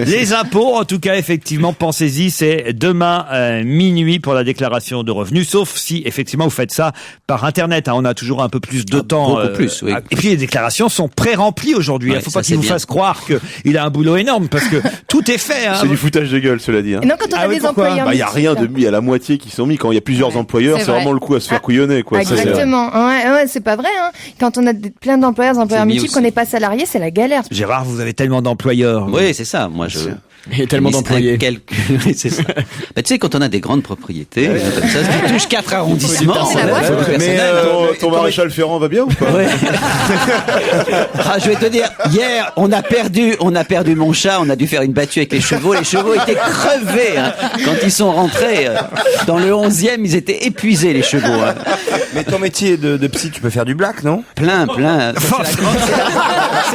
Les impôts, en tout cas, effectivement, pensez-y, c'est demain minuit pour la déclaration de revenus, sauf si, effectivement, vous faites ça par Internet. Hein. On a toujours un peu plus de temps. beaucoup plus, oui. Et puis, les déclarations sont pré-remplies aujourd'hui. Il Ouais, ne faut ça, pas qu'il c'est vous bien. fasse croire qu'il a un boulot énorme, parce que Tout est fait. Hein. C'est du foutage de gueule, cela dit. Hein. Et non, quand on a des employeurs. Il y a rien de mis à la moitié qui sont mis. Quand il y a plusieurs employeurs, c'est vraiment le coup à se faire couillonner, quoi. Exactement. Ouais, c'est pas vrai. Hein. Quand on a plein d'employeurs multiples, qu'on n'est pas salarié, c'est la galère. Gérard, vous avez tellement d'employeurs. Oui, c'est ça. Moi, il y a tellement d'employés. C'est ça. Bah, tu sais, quand on a des grandes propriétés, comme ça, tu touches 4 arrondissements. Mais ton maréchal Ferrand va bien ou pas? Je vais te dire, hier, on a perdu mon chat, on a dû faire une battue avec les chevaux. Les chevaux étaient crevés. Hein. Quand ils sont rentrés dans le 11e, ils étaient épuisés, les chevaux. Hein. Mais ton métier de psy, tu peux faire du black, non? Plein. C'est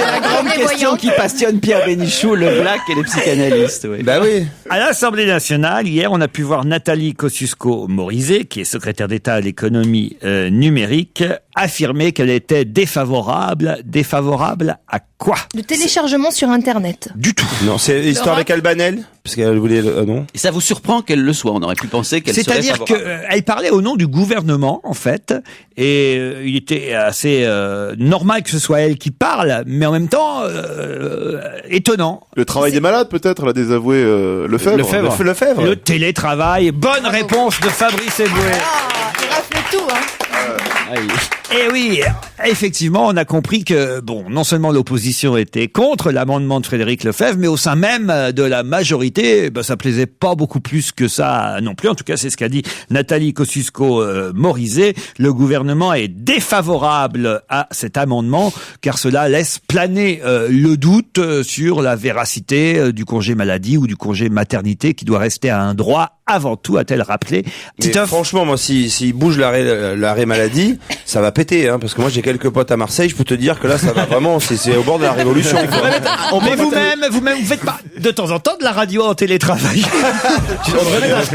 la grande question qui passionne Pierre Bénichou, le black et les psychanalystes. Oui. Bah oui. À l'Assemblée nationale, hier, on a pu voir Nathalie Kosciusko-Morizet, qui est secrétaire d'État à l'économie numérique, affirmer qu'elle était défavorable. Défavorable à quoi? Le téléchargement sur Internet. Du tout. Non, c'est l'histoire avec Albanel? Parce qu'elle voulait... non. Et ça vous surprend qu'elle le soit? On aurait pu penser qu'elle serait favorable. C'est-à-dire qu'elle parlait au nom du gouvernement, en fait, et il était assez normal que ce soit elle qui parle, mais en même temps, étonnant. Le travail des malades, peut-être, elle a désavoué Lefebvre. Lefebvre. Le télétravail. Bonne réponse de Fabrice Eboué. Il rafle tout, hein. Et oui, effectivement, on a compris que, non seulement l'opposition était contre l'amendement de Frédéric Lefebvre, mais au sein même de la majorité, ça plaisait pas beaucoup plus que ça non plus. En tout cas, c'est ce qu'a dit Nathalie Kosciusko-Morizet. Le gouvernement est défavorable à cet amendement, car cela laisse planer le doute sur la véracité du congé maladie ou du congé maternité, qui doit rester à un droit avant tout, a-t-elle rappelé. Mais franchement, moi, s'il bouge l'arrêt maladie, ça va péter, hein, parce que moi j'ai quelques potes à Marseille, je peux te dire que là ça va vraiment, c'est au bord de la révolution. Mais vous-même, vous faites pas de temps en temps de la radio en télétravail.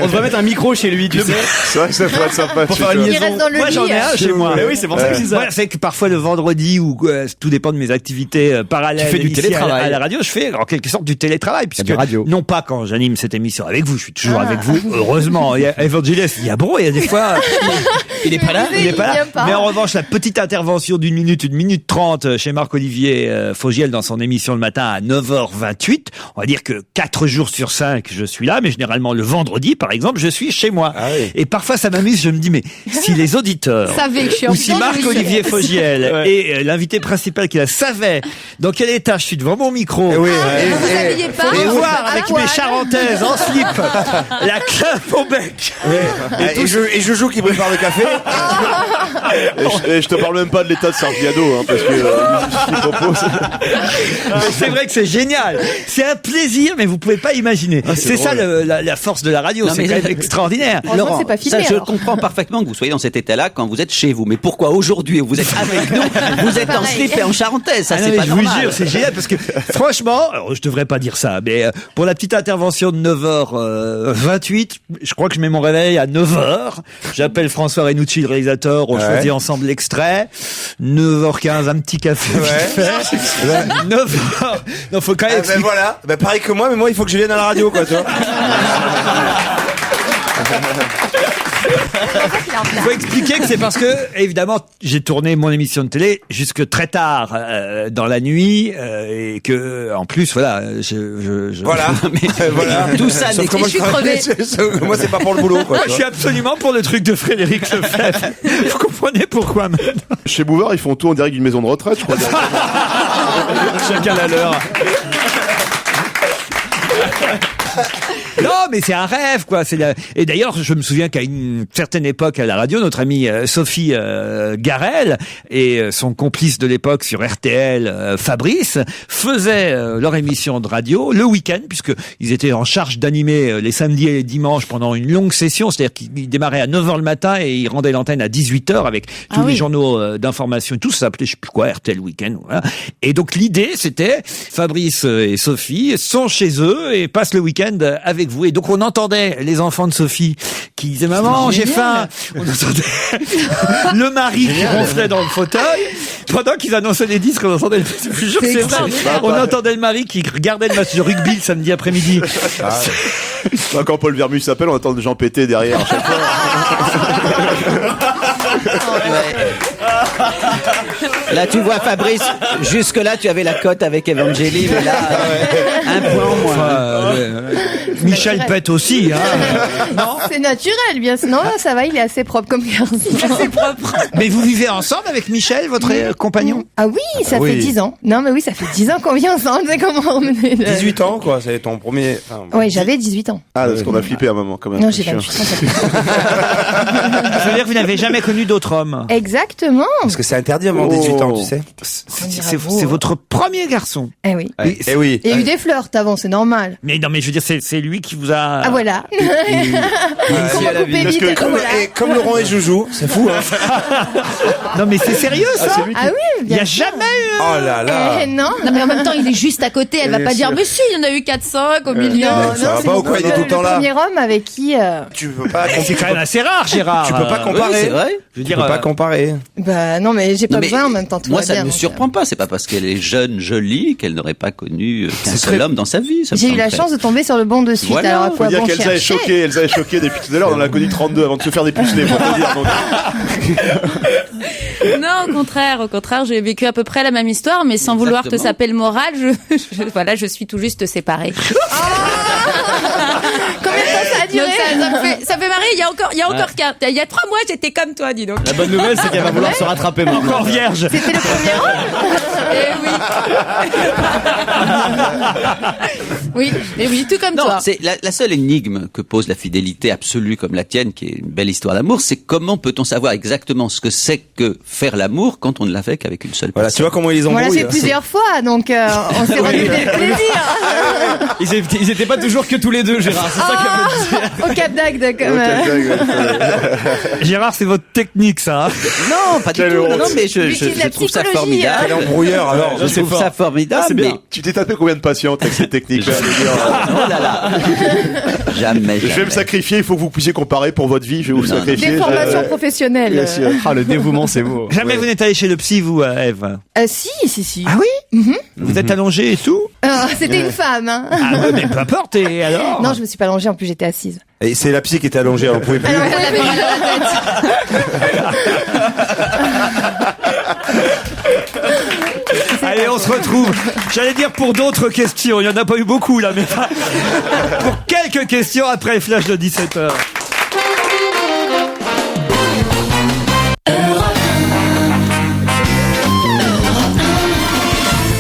On devrait mettre un micro chez lui, tu sais. C'est vrai que ça pourrait être sympa. Pour faire une liaison. Moi j'en ai un chez moi. Mais oui, c'est pour ça que je dis ça. Moi, c'est que parfois le vendredi, ou tout dépend de mes activités parallèles. Tu fais du télétravail à la radio, je fais en quelque sorte du télétravail, puisque non pas quand j'anime cette émission avec vous, je suis toujours avec vous, heureusement. Il y a Evangelist, il y a des fois, il est pas là. Mais en revanche, la petite intervention d'une minute, 1 minute 30 chez Marc-Olivier Fogiel dans son émission le matin à 9h28, on va dire que 4 jours sur 5 je suis là, mais généralement le vendredi par exemple je suis chez moi. Et parfois ça m'amuse, je me dis mais si les auditeurs ou si Marc-Olivier Fogiel et l'invité principal qui la savait dans quel état je suis devant mon micro, vous habillez pas, et voir avec mes charentaises en slip la clope au bec et Joujou qui prépare le café. Et je te parle même pas de l'état de Sardiado, hein, parce que ce qu'il propose. C'est vrai que c'est génial. C'est un plaisir, mais vous pouvez pas imaginer. C'est ça la force de la radio. C'est quand même extraordinaire. Laurent, c'est pas filmé, je comprends parfaitement que vous soyez dans cet état-là quand vous êtes chez vous. Mais pourquoi aujourd'hui où vous êtes avec nous, vous êtes en slip et en charentaise? Ça, c'est pas normal. Je vous jure, c'est génial parce que franchement, alors, je devrais pas dire ça, mais pour la petite intervention de 9h28, je crois que je mets mon réveil à 9h. J'appelle François Renucci, le réalisateur. On choisit ensemble l'extrait. 9h15, un petit café. 9h. Non, faut quand même. Voilà. Pareil que moi, mais moi, il faut que je vienne à la radio, quoi, toi. Il faut expliquer que c'est parce que, évidemment, j'ai tourné mon émission de télé jusque très tard dans la nuit et que, en plus, voilà, voilà. voilà. Tout ça, je suis crevé. Moi, c'est pas pour le boulot, quoi. Moi, je suis absolument pour le truc de Frédéric Lefebvre. Vous comprenez pourquoi maintenant? Chez Bouvard, ils font tout en direct d'une maison de retraite, je crois. Chacun la leur. Non, mais c'est un rêve, quoi. Et d'ailleurs, je me souviens qu'à une certaine époque à la radio, notre amie Sophie Garel et son complice de l'époque sur RTL, Fabrice, faisaient leur émission de radio le week-end, puisque ils étaient en charge d'animer les samedis et les dimanches pendant une longue session. C'est-à-dire qu'ils démarraient à 9h le matin et ils rendaient l'antenne à 18h avec tous les journaux d'information et tout. Ça s'appelait, je sais plus quoi, RTL Week-end. Voilà. Et donc l'idée, c'était Fabrice et Sophie sont chez eux et passent le week-end avec vous. Et donc on entendait les enfants de Sophie qui disaient maman, j'ai faim. On entendait le mari qui ronflait dans le fauteuil pendant qu'ils annonçaient les disques. On entendait, je vous jure que c'est vrai. On entendait le mari qui regardait le match de rugby le samedi après-midi. Quand Paul Vermus s'appelle, on entend des gens péter derrière à chaque fois. Là, tu vois, Fabrice, jusque-là, tu avais la cote avec Evangélie, mais là, un point en moins. Michel pète aussi, hein. Non, c'est naturel, bien sûr. Non, ça va, il est assez propre comme garçon. C'est propre. Mais vous vivez ensemble avec Michel, votre compagnon? Ah oui, ça fait 10 ans. Non, mais oui, ça fait 10 ans qu'on vit ensemble. C'est comment on est 18 ans, quoi. C'est ton premier. Oui, j'avais 18 ans. Ah, parce qu'on a flippé à un moment, quand même. Non, j'ai 28 ans. Ça veut dire que vous n'avez jamais connu d'autre homme? Exactement. Parce que c'est interdit avant 18 ans, tu sais. C'est votre premier garçon. Eh oui. Eh oui. Il y a eu des flirts avant, c'est normal. Mais non, mais je veux dire, c'est lui qui vous a... Ah voilà. Comment couper vite, comme Laurent et Joujou, c'est fou, hein. Non, mais c'est sérieux, ça? Ah oui, Il n'y a jamais eu... Oh là là. Non. Non, mais en même temps, il est juste à côté. Elle va pas dire, mais si, il y en a eu 4-5 au milieu. Ça va pas ou quoi, il est tout le temps là. Le premier homme avec qui... Tu peux pas. C'est quand même assez rare, Gérard. Tu peux pas comparer. Oui, c'est vrai. Je veux Tu peux pas comparer. Bah non, mais j'ai pas Non, mais besoin en même temps. Tout moi, va ça bien, ne me donc, surprend pas. C'est pas parce qu'elle est jeune, jolie, qu'elle n'aurait pas connu qu'un seul homme dans sa vie. Ça me J'ai eu la semble chance de tomber sur le bon de suite. Voilà. Alors à Faut quoi dire bon qu'Elsa est chercher choquée. Elsa est choquée depuis tout à l'heure. On en a connu 32 avant de se faire dépuceler, pour te dire. Donc... Non, au contraire, j'ai vécu à peu près la même histoire, mais sans vouloir te saper le moral, voilà, je suis tout juste séparée. Combien de temps ça a duré? Donc, ça fait marrer. Il y a encore il y a 3 mois, j'étais comme toi, dis donc. La bonne nouvelle, c'est qu'elle va vouloir se rattraper maintenant. Encore vierge. C'était le premier homme. Oui, et oui, tout comme Non, toi. c'est la seule énigme que pose la fidélité absolue comme la tienne, qui est une belle histoire d'amour, c'est comment peut-on savoir exactement ce que c'est que faire l'amour quand on ne l'a fait qu'avec une seule Voilà, personne. tu vois comment ils On l'a embrouillent. fait plusieurs fois, donc on s'est rendu des plaisirs. Ils étaient pas toujours que tous les deux, Gérard. C'est ça qu'elle veut dire. Au Cap d'Agde, comme. Gérard, c'est votre technique, ça. Non, pas du Quelle tout. honte. Non, mais Utilise je la trouve ça psychologie, formidable. Quel embrouilleur, alors. Je trouve ça formidable. C'est bien. mais- Tu t'es tapé combien de patientes avec ces techniques-là? Oh là là. Jamais. Je vais me sacrifier, il faut que vous puissiez comparer pour votre vie, je vais vous sacrifier. Des formations professionnelles. Bien sûr. Ah, le dévouement, c'est beau. Jamais vous n'êtes allé chez le psy, vous, Ève? Si. Ah oui? Vous êtes allongé et tout? C'était une femme, hein. Ah ouais, mais peu importe, et alors? Non, je me suis pas allongée, en plus j'étais assise. Et c'est la psy qui était allongée, on pouvait plus. Alors, elle avait mal à la tête. Allez, on se retrouve. J'allais dire pour d'autres questions. Il n'y en a pas eu beaucoup, là, mais pas. Pour quelques questions après le flash de 17h.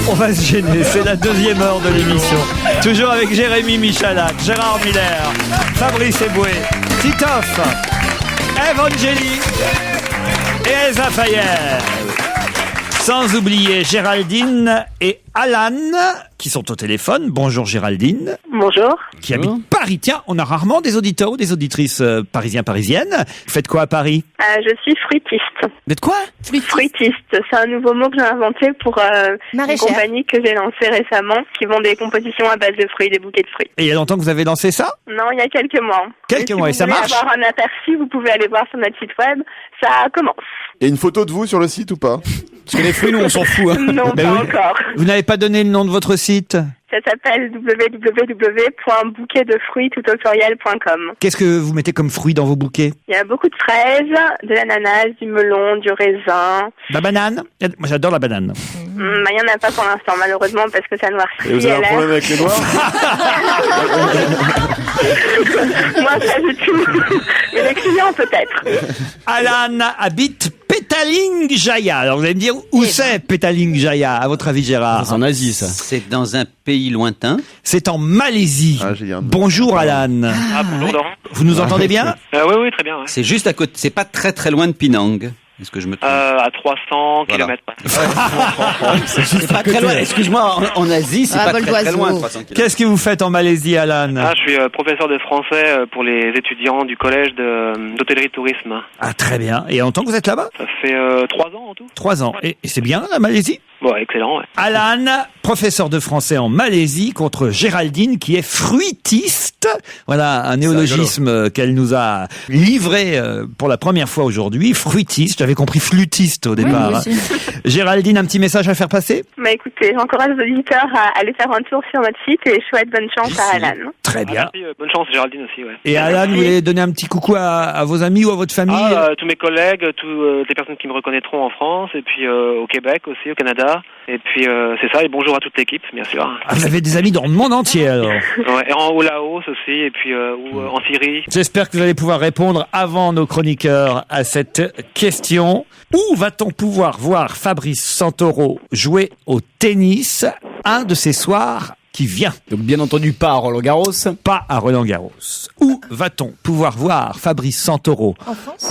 On va se gêner, c'est la deuxième heure de l'émission. Toujours avec Jérémy Michalak, Gérard Miller, Fabrice Eboué, Titoff, Evangélie et Elsa Fayer. Sans oublier Géraldine et Alan, qui sont au téléphone. Bonjour Géraldine. Bonjour. Qui habite Paris. Tiens, on a rarement des auditeurs ou des auditrices parisiennes. Vous faites quoi à Paris? Je suis fruitiste. Vous êtes quoi? Fruitiste. C'est un nouveau mot que j'ai inventé pour une Maraîchère. compagnie que j'ai lancée récemment, qui vend des compositions à base de fruits, des bouquets de fruits. Et il y a longtemps que vous avez lancé ça? Non, il y a quelques mois. Quelques mois, et ça marche? Si vous voulez avoir un aperçu, vous pouvez aller voir sur notre site web. Ça commence. Il y a une photo de vous sur le site ou pas? Parce que les fruits, nous, on s'en fout. Hein. Non, Ben pas oui. encore. Vous n'avez pas donné le nom de votre site? Ça s'appelle www.bouquetdefruits.com. Qu'est-ce que vous mettez comme fruits dans vos bouquets? Il y a beaucoup de fraises, de l'ananas, du melon, du raisin. La banane? Moi j'adore la banane. Il y en a pas pour l'instant, malheureusement, parce que ça noircit. Et vous avez un à l'air. problème avec les noirs? Moi, pas du tout. Mais les clients, peut-être. Alan habite Petaling Jaya. Alors vous allez me dire où c'est Petaling Jaya, à votre avis Gérard? C'est en Asie, ça. C'est dans un pays lointain. C'est en Malaisie. Ah, j'ai dit un peu. Bonjour Alan. Ah, bonjour Laurent. Vous nous entendez bien? Oui, très bien. Ouais. C'est juste à côté. C'est pas très très loin de Penang. Est-ce que je me trompe? À 300 km. C'est pas très loin. Excuse-moi, en Asie, c'est Ah, pas vol très, très d'oiseau. loin. 300 km. Qu'est-ce que vous faites en Malaisie, Alan? Ah, je suis professeur de français pour les étudiants du collège d'hôtellerie tourisme. Ah, très bien. Et en tant que vous êtes là-bas? Ça fait 3 ans en tout. 3 ans. Et c'est bien la Malaisie? Bon, excellent, ouais. Alan, professeur de français en Malaisie, contre Géraldine, qui est fruitiste. Voilà un néologisme qu'elle nous a livré pour la première fois aujourd'hui. Fruitiste, j'avais compris flûtiste au départ. Oui, moi aussi. Géraldine, un petit message à faire passer? Bah écoutez, j'encourage les auditeurs à aller faire un tour sur notre site et je souhaite bonne chance à Alan. Très bien. Merci, bonne chance Géraldine aussi, ouais. Et Alan, vous voulez donner un petit coucou à vos amis ou à votre famille? Tous mes collègues, toutes les personnes qui me reconnaîtront en France, et puis au Québec aussi, au Canada. Et puis c'est ça, et bonjour à toute l'équipe, bien sûr. Ah, vous avez des amis dans le monde entier alors. Ouais, et au Laos aussi, et puis en Syrie. J'espère que vous allez pouvoir répondre avant nos chroniqueurs à cette question. Où va-t-on pouvoir voir Fabrice Santoro jouer au tennis un de ces soirs qui vient? Donc bien entendu pas à Roland-Garros. Pas à Roland-Garros. Où va-t-on pouvoir voir Fabrice Santoro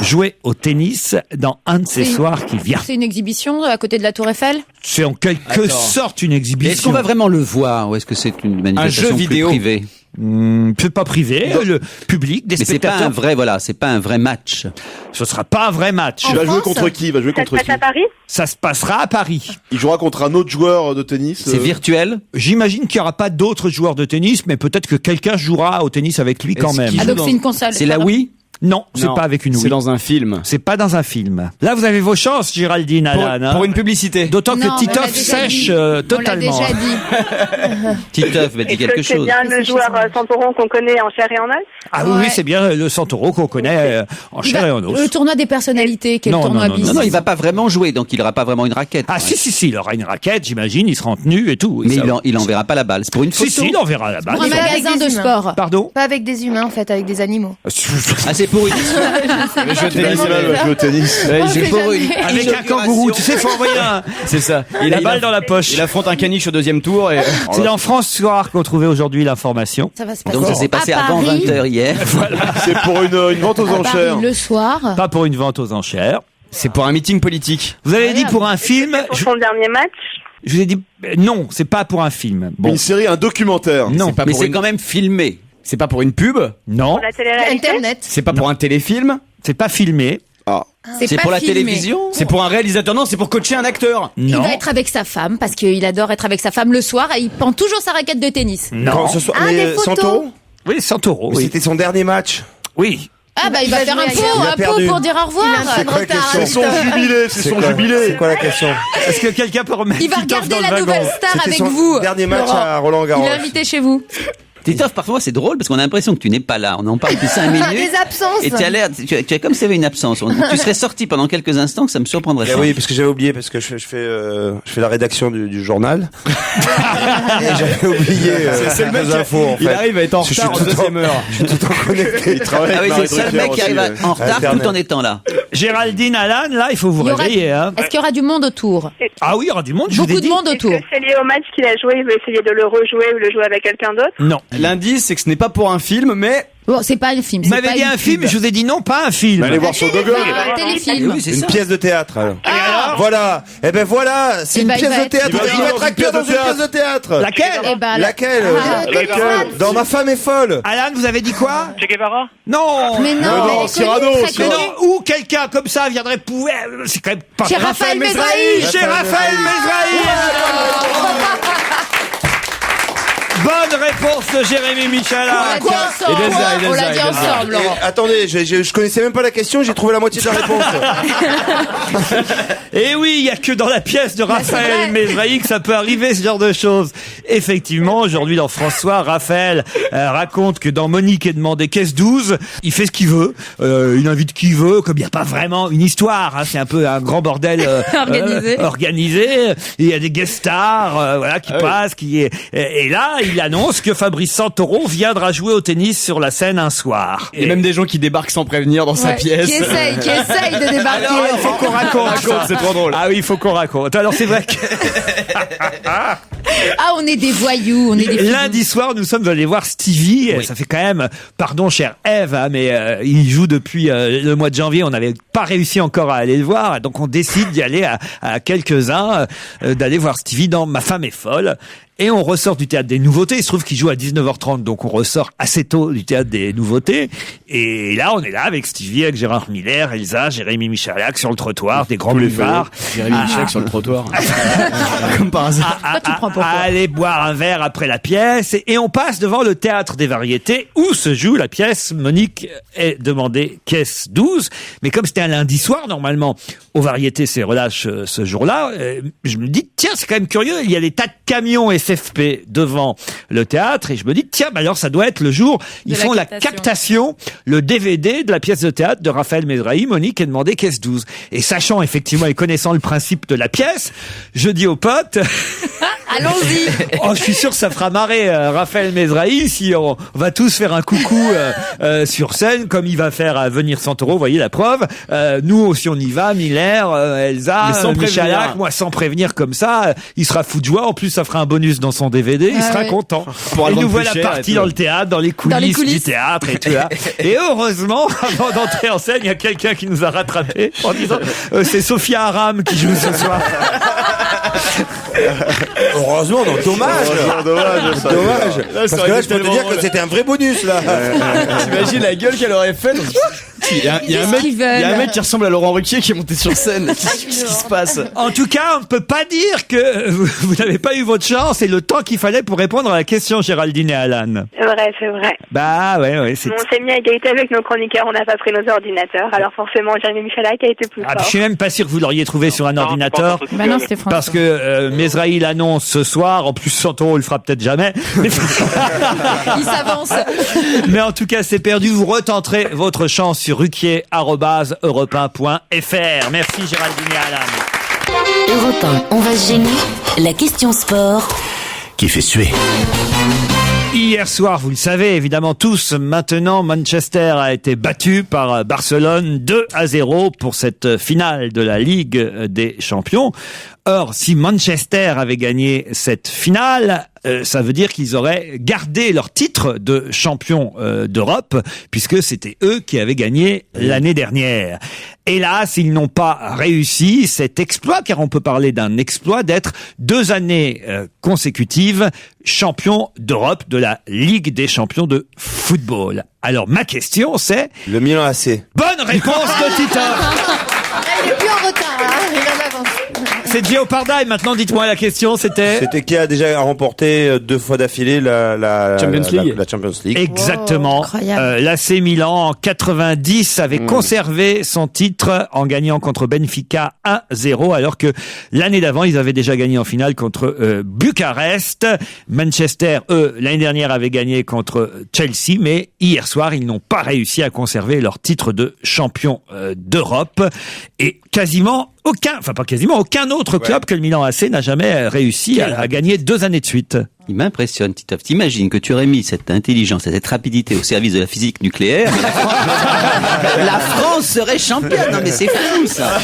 jouer au tennis dans un de ces soirs qui vient? C'est une exhibition à côté de la Tour Eiffel? C'est en quelque sorte une exhibition. Est-ce qu'on va vraiment le voir ou est-ce que c'est une manifestation plus privée? C'est pas privé, le public, des spectateurs. Mais c'est pas un vrai match. Ce sera pas un vrai match. Il va jouer contre qui? Il va jouer contre qui? À Paris? Ça se passera à Paris. Il jouera contre un autre joueur de tennis. C'est virtuel? J'imagine qu'il y aura pas d'autres joueurs de tennis, mais peut-être que quelqu'un jouera au tennis avec lui quand même. Ah donc c'est une console. C'est la Wii? Non, c'est pas avec une Wii. C'est dans un film. C'est pas dans un film. Là, vous avez vos chances, Géraldine, Alan. Pour une publicité. D'autant que Titoff sèche totalement. On l'a déjà dit. Titoff va dire quelque chose. C'est bien le joueur Santoro qu'on connaît en chair et en os? Ah oui, c'est bien le Santoro qu'on connaît en chair et en os. Le tournoi des personnalités, qui est le tournoi bis. Non, il va pas vraiment jouer, donc il aura pas vraiment une raquette. Ah si, il aura une raquette, j'imagine, il sera en tenue et tout. Mais il enverra pas la balle. C'est pour une photo. Si, il enverra la balle. Pour un magasin de sport. Pardon? Pas avec des humains, en fait, avec des animaux. Ah, c'est pour une... Le tennis. Avec un kangourou, tu sais, faut envoyer C'est ça. la balle dans la poche. Il affronte un caniche au deuxième tour et... C'est dans France Soir qu'on trouvait aujourd'hui l'information. Ça va se passer. Donc ça s'est passé avant 20h hier. Voilà. C'est pour une vente aux enchères. Le soir. Pas pour une vente aux enchères. C'est pour un meeting politique. Vous avez dit pour un film. Pour son dernier match? Je vous ai dit non, c'est pas pour un film. Bon. Une série, un documentaire. Non, mais c'est quand même filmé. C'est pas pour une pub? Non. Pour la télé-réalité? Internet. C'est pas pour un téléfilm? C'est pas filmé. Ah. C'est pour la télévision? C'est pour un réalisateur? Non, c'est pour coacher un acteur. Il va être avec sa femme parce qu'il adore être avec sa femme le soir et il pend toujours sa raquette de tennis. Non. Des photos. Santoro? Oui, Santoro. Mais Oui. C'était son dernier match. Oui. Ah bah il va faire un pot pour dire au revoir. C'est quoi la question? C'est son jubilé, c'est son jubilé. C'est quoi la question? Est-ce que quelqu'un peut remettre Il va Titoff regarder dans la le wagon? nouvelle star C'était avec son vous. dernier match Laurent. à Roland-Garros. Il est invité chez vous. Titoff, parfois c'est drôle parce qu'on a l'impression que tu n'es pas là. On en parle depuis 5 minutes. Des absences. Et tu as l'air, tu as comme s'il y avait une absence. Tu serais sorti pendant quelques instants, que ça me surprendrait. Eh oui, parce que j'avais oublié, parce que je fais la rédaction du journal. Et j'avais oublié C'est le mec des infos, en fait. Il arrive à être en Je suis retard en tout le deuxième heure. Je suis tout le temps connecté. Il travaille Ah oui, avec c'est le seul mec qui arrive en retard tout en étant là. Géraldine, Alan, là, il faut vous Il y aura- réveiller. Hein. Est-ce qu'il y aura du monde autour? Ah oui, il y aura du monde. Je vous ai Beaucoup de dit. monde autour. Est-ce que c'est lié au match qu'il a joué? Il veut essayer de le rejouer ou le jouer avec quelqu'un d'autre? Non. L'indice, c'est que ce n'est pas pour un film, mais... Bon, c'est pas un film. Vous m'avez dit un film, je vous ai dit non, pas un film. Allez voir sur Google. Un téléfilm. Oui, c'est Une ça. pièce de théâtre. Alors. Voilà. Eh ben voilà, c'est Eh une ben, il pièce va de être- théâtre. Il va Il va être acteur dans une pièce de théâtre. Laquelle? Eh ben, Laquelle? Laquelle? Dans Ma femme est folle. Alan, vous avez dit quoi? Che Guevara? Non. Mais non, non, elle est Cyrano, connue, très Mais connue. non, ou quelqu'un comme ça viendrait pouvoir. C'est quand même pas. Chez Raphaël Mesrahi. Chez Raphaël Mesrahi. Bonne réponse de Jérémy Michalin. On l'a dit ensemble. Edelza, On l'a dit ensemble, Laurent. Attendez, je connaissais même pas la question, j'ai trouvé la moitié de la réponse. Et oui, il y a que dans la pièce de Raphaël Mesrahi que ça peut arriver, ce genre de choses. Effectivement, aujourd'hui dans François, Raphaël raconte que dans Monique est demandé caisse 12, il fait ce qu'il veut, il invite qui veut, comme il n'y a pas vraiment une histoire, hein, c'est un peu un grand bordel organisé. Et il y a des guest stars, voilà, qui passent, et là, il annonce que Fabrice Santoro viendra jouer au tennis sur la scène un soir. Il y a même des gens qui débarquent sans prévenir dans sa Ouais, pièce. Qui essaye de débarquer. Alors, il faut qu'on raconte ça. C'est trop drôle. Ah oui, il faut qu'on raconte. Alors c'est vrai que Ah, on est des voyous, on est des lundi soir, nous sommes allés voir Stevie. Oui. Ça fait quand même, pardon, chère Ève, hein, mais il joue depuis le mois de janvier. On n'avait pas réussi encore à aller le voir, donc on décide d'y aller à quelques-uns, d'aller voir Stevie dans Ma femme est folle. Et on ressort du théâtre des nouveautés. Il se trouve qu'il joue à 19h30, donc on ressort assez tôt du théâtre des nouveautés. Et là, on est là avec Stevie, avec Gérard Miller, Elsa, Jérémy Michalak sur le trottoir, des grands boulevards. Jérémy Michalak sur le trottoir. Comme par hasard. Aller boire un verre après la pièce. Et on passe devant le théâtre des variétés où se joue la pièce. Monique est demandée caisse 12. Mais comme c'était un lundi soir, normalement, aux variétés, c'est relâche ce jour-là. Je me dis, tiens, c'est quand même curieux. Il y a des tas de camions FFP devant le théâtre et je me dis tiens, bah alors ça doit être le jour ils font la captation, le DVD de la pièce de théâtre de Raphaël Mesrahi. Monique est demandé caisse 12 et sachant effectivement et connaissant le principe de la pièce, je dis aux potes allons-y. Oh, je suis sûr que ça fera marrer Raphaël Mesrahi si on va tous faire un coucou sur scène comme il va faire venir Santoro, vous voyez la preuve. Nous aussi on y va, Miller, Elsa, Michalak, moi sans prévenir comme ça, il sera fou de joie. En plus ça fera un bonus dans son DVD, il sera content. Et nous voilà partis dans le théâtre, dans les coulisses du théâtre et tout là. Et heureusement, avant d'entrer en scène, il y a quelqu'un qui nous a rattrapés en disant c'est Sophia Aram qui joue ce soir. Heureusement, donc dommage. Parce que là, je peux te dire que c'était un vrai bonus, là. T'imagines la gueule qu'elle aurait faite? Il y a un mec qui ressemble à Laurent Ruquier qui est monté sur scène. Qu'est-ce qui se passe? En tout cas, on ne peut pas dire que vous n'avez pas eu votre chance et le temps qu'il fallait pour répondre à la question, Géraldine et Alan. C'est vrai. Bah ouais. On s'est mis à égalité avec nos chroniqueurs, on n'a pas pris nos ordinateurs. Alors forcément, Jérémy Michalak a été plus fort. Je suis même pas sûr que vous l'auriez trouvé sur un ordinateur. Bah non, c'était François. Parce que Mesrahi l'annonce ce soir. En plus, Santoro le fera peut-être jamais. Mais... il s'avance. Mais en tout cas, c'est perdu. Vous retenterez votre chance sur ruquier@europe1.fr. Merci Géraldine et Alan. Europe 1, on va se gêner. La question sport. Qui fait suer. Hier soir, vous le savez évidemment tous, maintenant Manchester a été battu par Barcelone 2-0 pour cette finale de la Ligue des Champions. Or, si Manchester avait gagné cette finale, ça veut dire qu'ils auraient gardé leur titre de champion d'Europe, puisque c'était eux qui avaient gagné l'année dernière. Hélas, ils n'ont pas réussi cet exploit, car on peut parler d'un exploit d'être 2 années consécutives champion d'Europe de la Ligue des champions de football. Alors ma question c'est... Le Milan AC. Bonne réponse de Titoff. Il est plus en retard, hein, il est en avance. C'est Gio Parda et maintenant dites-moi la question, c'était qui a déjà remporté 2 fois d'affilée la Champions League. La Champions League. Exactement. Wow, L'AC Milan en 90 avait conservé son titre en gagnant contre Benfica 1-0 alors que l'année d'avant ils avaient déjà gagné en finale contre Bucarest. Manchester, eux, l'année dernière avaient gagné contre Chelsea, mais hier soir ils n'ont pas réussi à conserver leur titre de champion d'Europe et aucun autre club que le Milan AC n'a jamais réussi à gagner 2 années de suite. Il m'impressionne, Titoff. T'imagines que tu aurais mis cette intelligence et cette rapidité au service de la physique nucléaire. La France serait championne. Non mais c'est fou ça.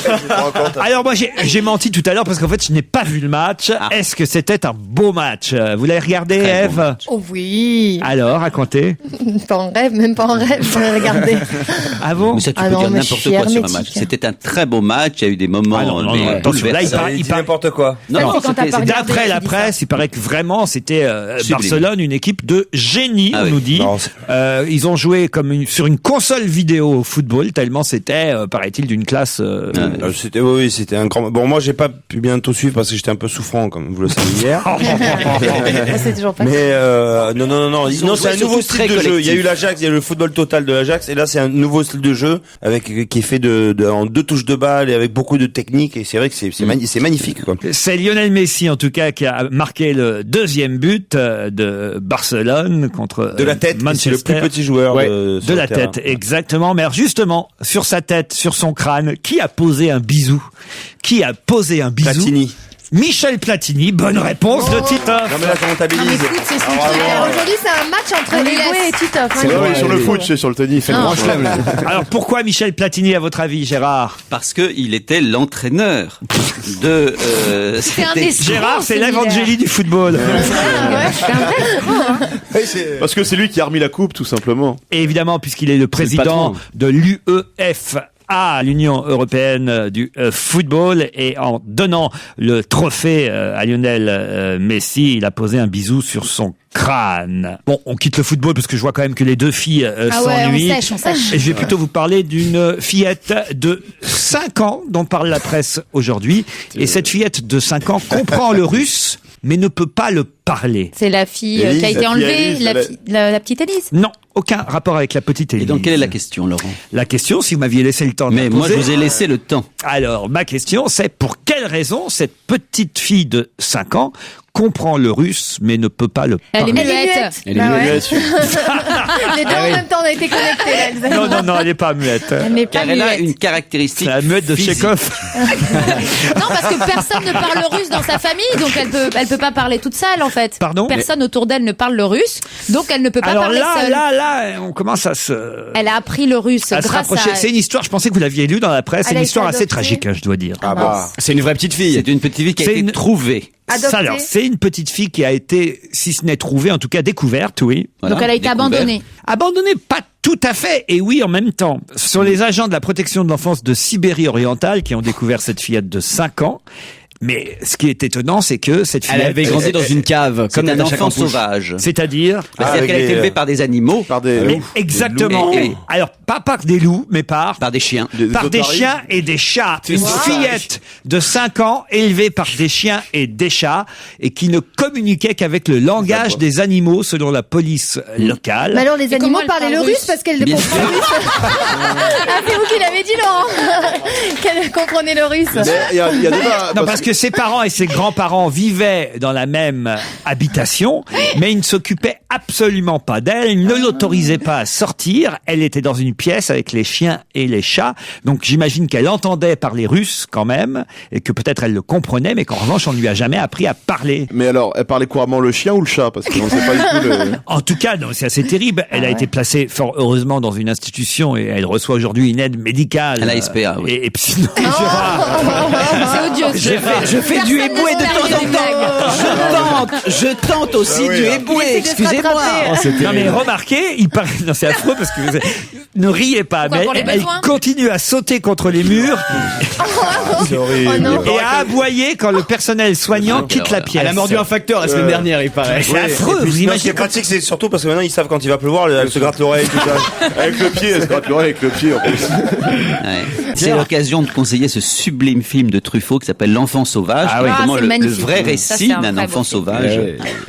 Alors moi j'ai menti tout à l'heure parce qu'en fait je n'ai pas vu le match. Est-ce que c'était un beau match? Vous l'avez regardé, Ève? Oh oui. Alors, racontez. Pas en rêve, même pas en rêve, je l'ai regardé. Ah bon? Mais ça tu peux dire n'importe quoi sur un match. C'était un très beau match, il y a eu des moments... attention, là il dit n'importe quoi. Non, c'est d'après la presse, il paraît que vraiment c'était Barcelone, une équipe de génie, on nous dit. Ils ont joué comme sur une console vidéo au football, tellement c'était, paraît-il, d'une classe... C'était un grand... Bon, moi j'ai pas pu bientôt suivre parce que j'étais un peu souffrant, comme vous le savez hier. C'est toujours pas. Mais non, c'est un nouveau style de jeu. Il y a eu l'Ajax, il y a le football total de l'Ajax, et là c'est un nouveau style de jeu qui est fait en 2 touches de balle et avec beaucoup de technique, et c'est vrai que c'est magnifique, quoi. C'est Lionel Messi en tout cas qui a marqué le 2e but de Barcelone contre de la tête. Manchester. C'est le plus petit joueur de la tête, exactement. Mais alors justement, sur sa tête, sur son crâne, qui a posé un bisou? Platini. Michel Platini, bonne réponse de Titoff. Non mais là ça comptabilise. Aujourd'hui c'est un match entre Eboué et Titoff. Sur le foot, c'est sur le tennis. C'est le grand chelem. Alors pourquoi Michel Platini à votre avis, Gérard? Parce que il était l'entraîneur de... Gérard, c'est l'Evangélie du football. Parce que c'est lui qui a remis la coupe, tout simplement. Et évidemment, puisqu'il est le président de l'UEFA. à l'Union européenne du football et en donnant le trophée à Lionel Messi, il a posé un bisou sur son crâne. Bon, on quitte le football parce que je vois quand même que les deux filles s'ennuient. On sèche. Et je vais plutôt vous parler d'une fillette de 5 ans dont parle la presse aujourd'hui. Et cette fillette de 5 ans comprend le russe, mais ne peut pas le parler. C'est la fille Élise, qui a été la enlevée, fille Élise, la petite Élise. Non, aucun rapport avec la petite Élise. Et donc, quelle est la question, Laurent? La question, si vous m'aviez laissé le temps de Mais la moi, poser. je vous ai laissé le temps. Alors, ma question, c'est pour quelle raison cette petite fille de 5 ans comprend le russe, mais ne peut pas le parler? Elle est muette. Elle est muette. Les deux en même temps, on a été connectés, là, Elsa. Non, elle n'est pas muette. Elle n'est pas Car elle a muette. une caractéristique. C'est la muette de physique. Tchekhov. Non, parce que personne ne parle russe dans sa famille, donc elle peut pas parler toute seule, en fait. Pardon? Personne autour d'elle ne parle le russe, donc elle ne peut pas Alors parler seule. là, on commence à se... Elle a appris le russe à se grâce rapprocher. à... C'est une histoire, je pensais que vous l'aviez lu dans la presse, c'est Elle une a histoire été assez adoptée. tragique, hein, je dois dire. Ah bah. C'est une vraie petite fille. C'est une petite fille qui a C'est été une- trouvée. Adoptée. Alors, c'est une petite fille qui a été, si ce n'est trouvée, en tout cas découverte, oui. Voilà, Donc elle a été découverte. abandonnée. Abandonnée, pas tout à fait, et oui en même temps. Ce sont les agents de la protection de l'enfance de Sibérie orientale qui ont découvert cette fillette de 5 ans. Mais ce qui est étonnant, c'est que cette Elle fillette... avait grandi dans une cave, C'est comme un Natacha enfant Campouche. sauvage. C'est-à-dire... C'est-à-dire qu'elle a été élevée par des animaux, Par des Mais exactement. Et- Alors, pas par des loups, mais par par des chiens. par des otaries. chiens et des chats. Une otaries. fillette de 5 ans élevée par des chiens et des chats et qui ne communiquait qu'avec le langage des animaux selon la police locale. Mais alors, les Et comment animaux elle parlaient parle le russe russe parce qu'elle Bien comprend le russe. Ah, c'est vous qui l'avez dit, Laurent. Qu'elle comprenait le russe. Mais il y a débat. Non, parce que ses parents et ses grands-parents vivaient dans la même habitation, mais ils ne s'occupaient absolument pas d'elle, ils ne l'autorisaient pas à sortir. Elle était dans une pièce avec les chiens et les chats. Donc j'imagine qu'elle entendait parler russe quand même, et que peut-être elle le comprenait, mais qu'en revanche on ne lui a jamais appris à parler. Mais alors, elle parlait couramment le chien ou le chat? Parce qu'on ne sait pas du tout le... En tout cas, non, c'est assez terrible. Elle a été placée fort heureusement dans une institution et elle reçoit aujourd'hui une aide médicale. À la SPA, oui. Et puis sinon, Gérard, C'est odieux. Je fais du éboué de temps en temps. Je tente aussi du éboué, excusez-moi. non mais remarquez, il parle, non c'est affreux parce que ne riez pas, Pourquoi, mais pour les elle besoins continue à sauter contre les murs C'est horrible. Oh non. et à aboyer quand le personnel soignant quitte la pièce. Elle a mordu un facteur la semaine dernière, il paraît. C'est affreux, vous Non, ce qui est imaginez. pratique, c'est surtout parce que maintenant ils savent quand il va pleuvoir, elle se gratte l'oreille, tout ça. Avec le pied, elle se gratte l'oreille avec le pied en plus. Ouais. C'est l'occasion de conseiller ce sublime film de Truffaut qui s'appelle L'enfant sauvage, Ah qui est oui. vraiment c'est le magnifique. vrai Ça, récit c'est un d'un très enfant beau film. sauvage.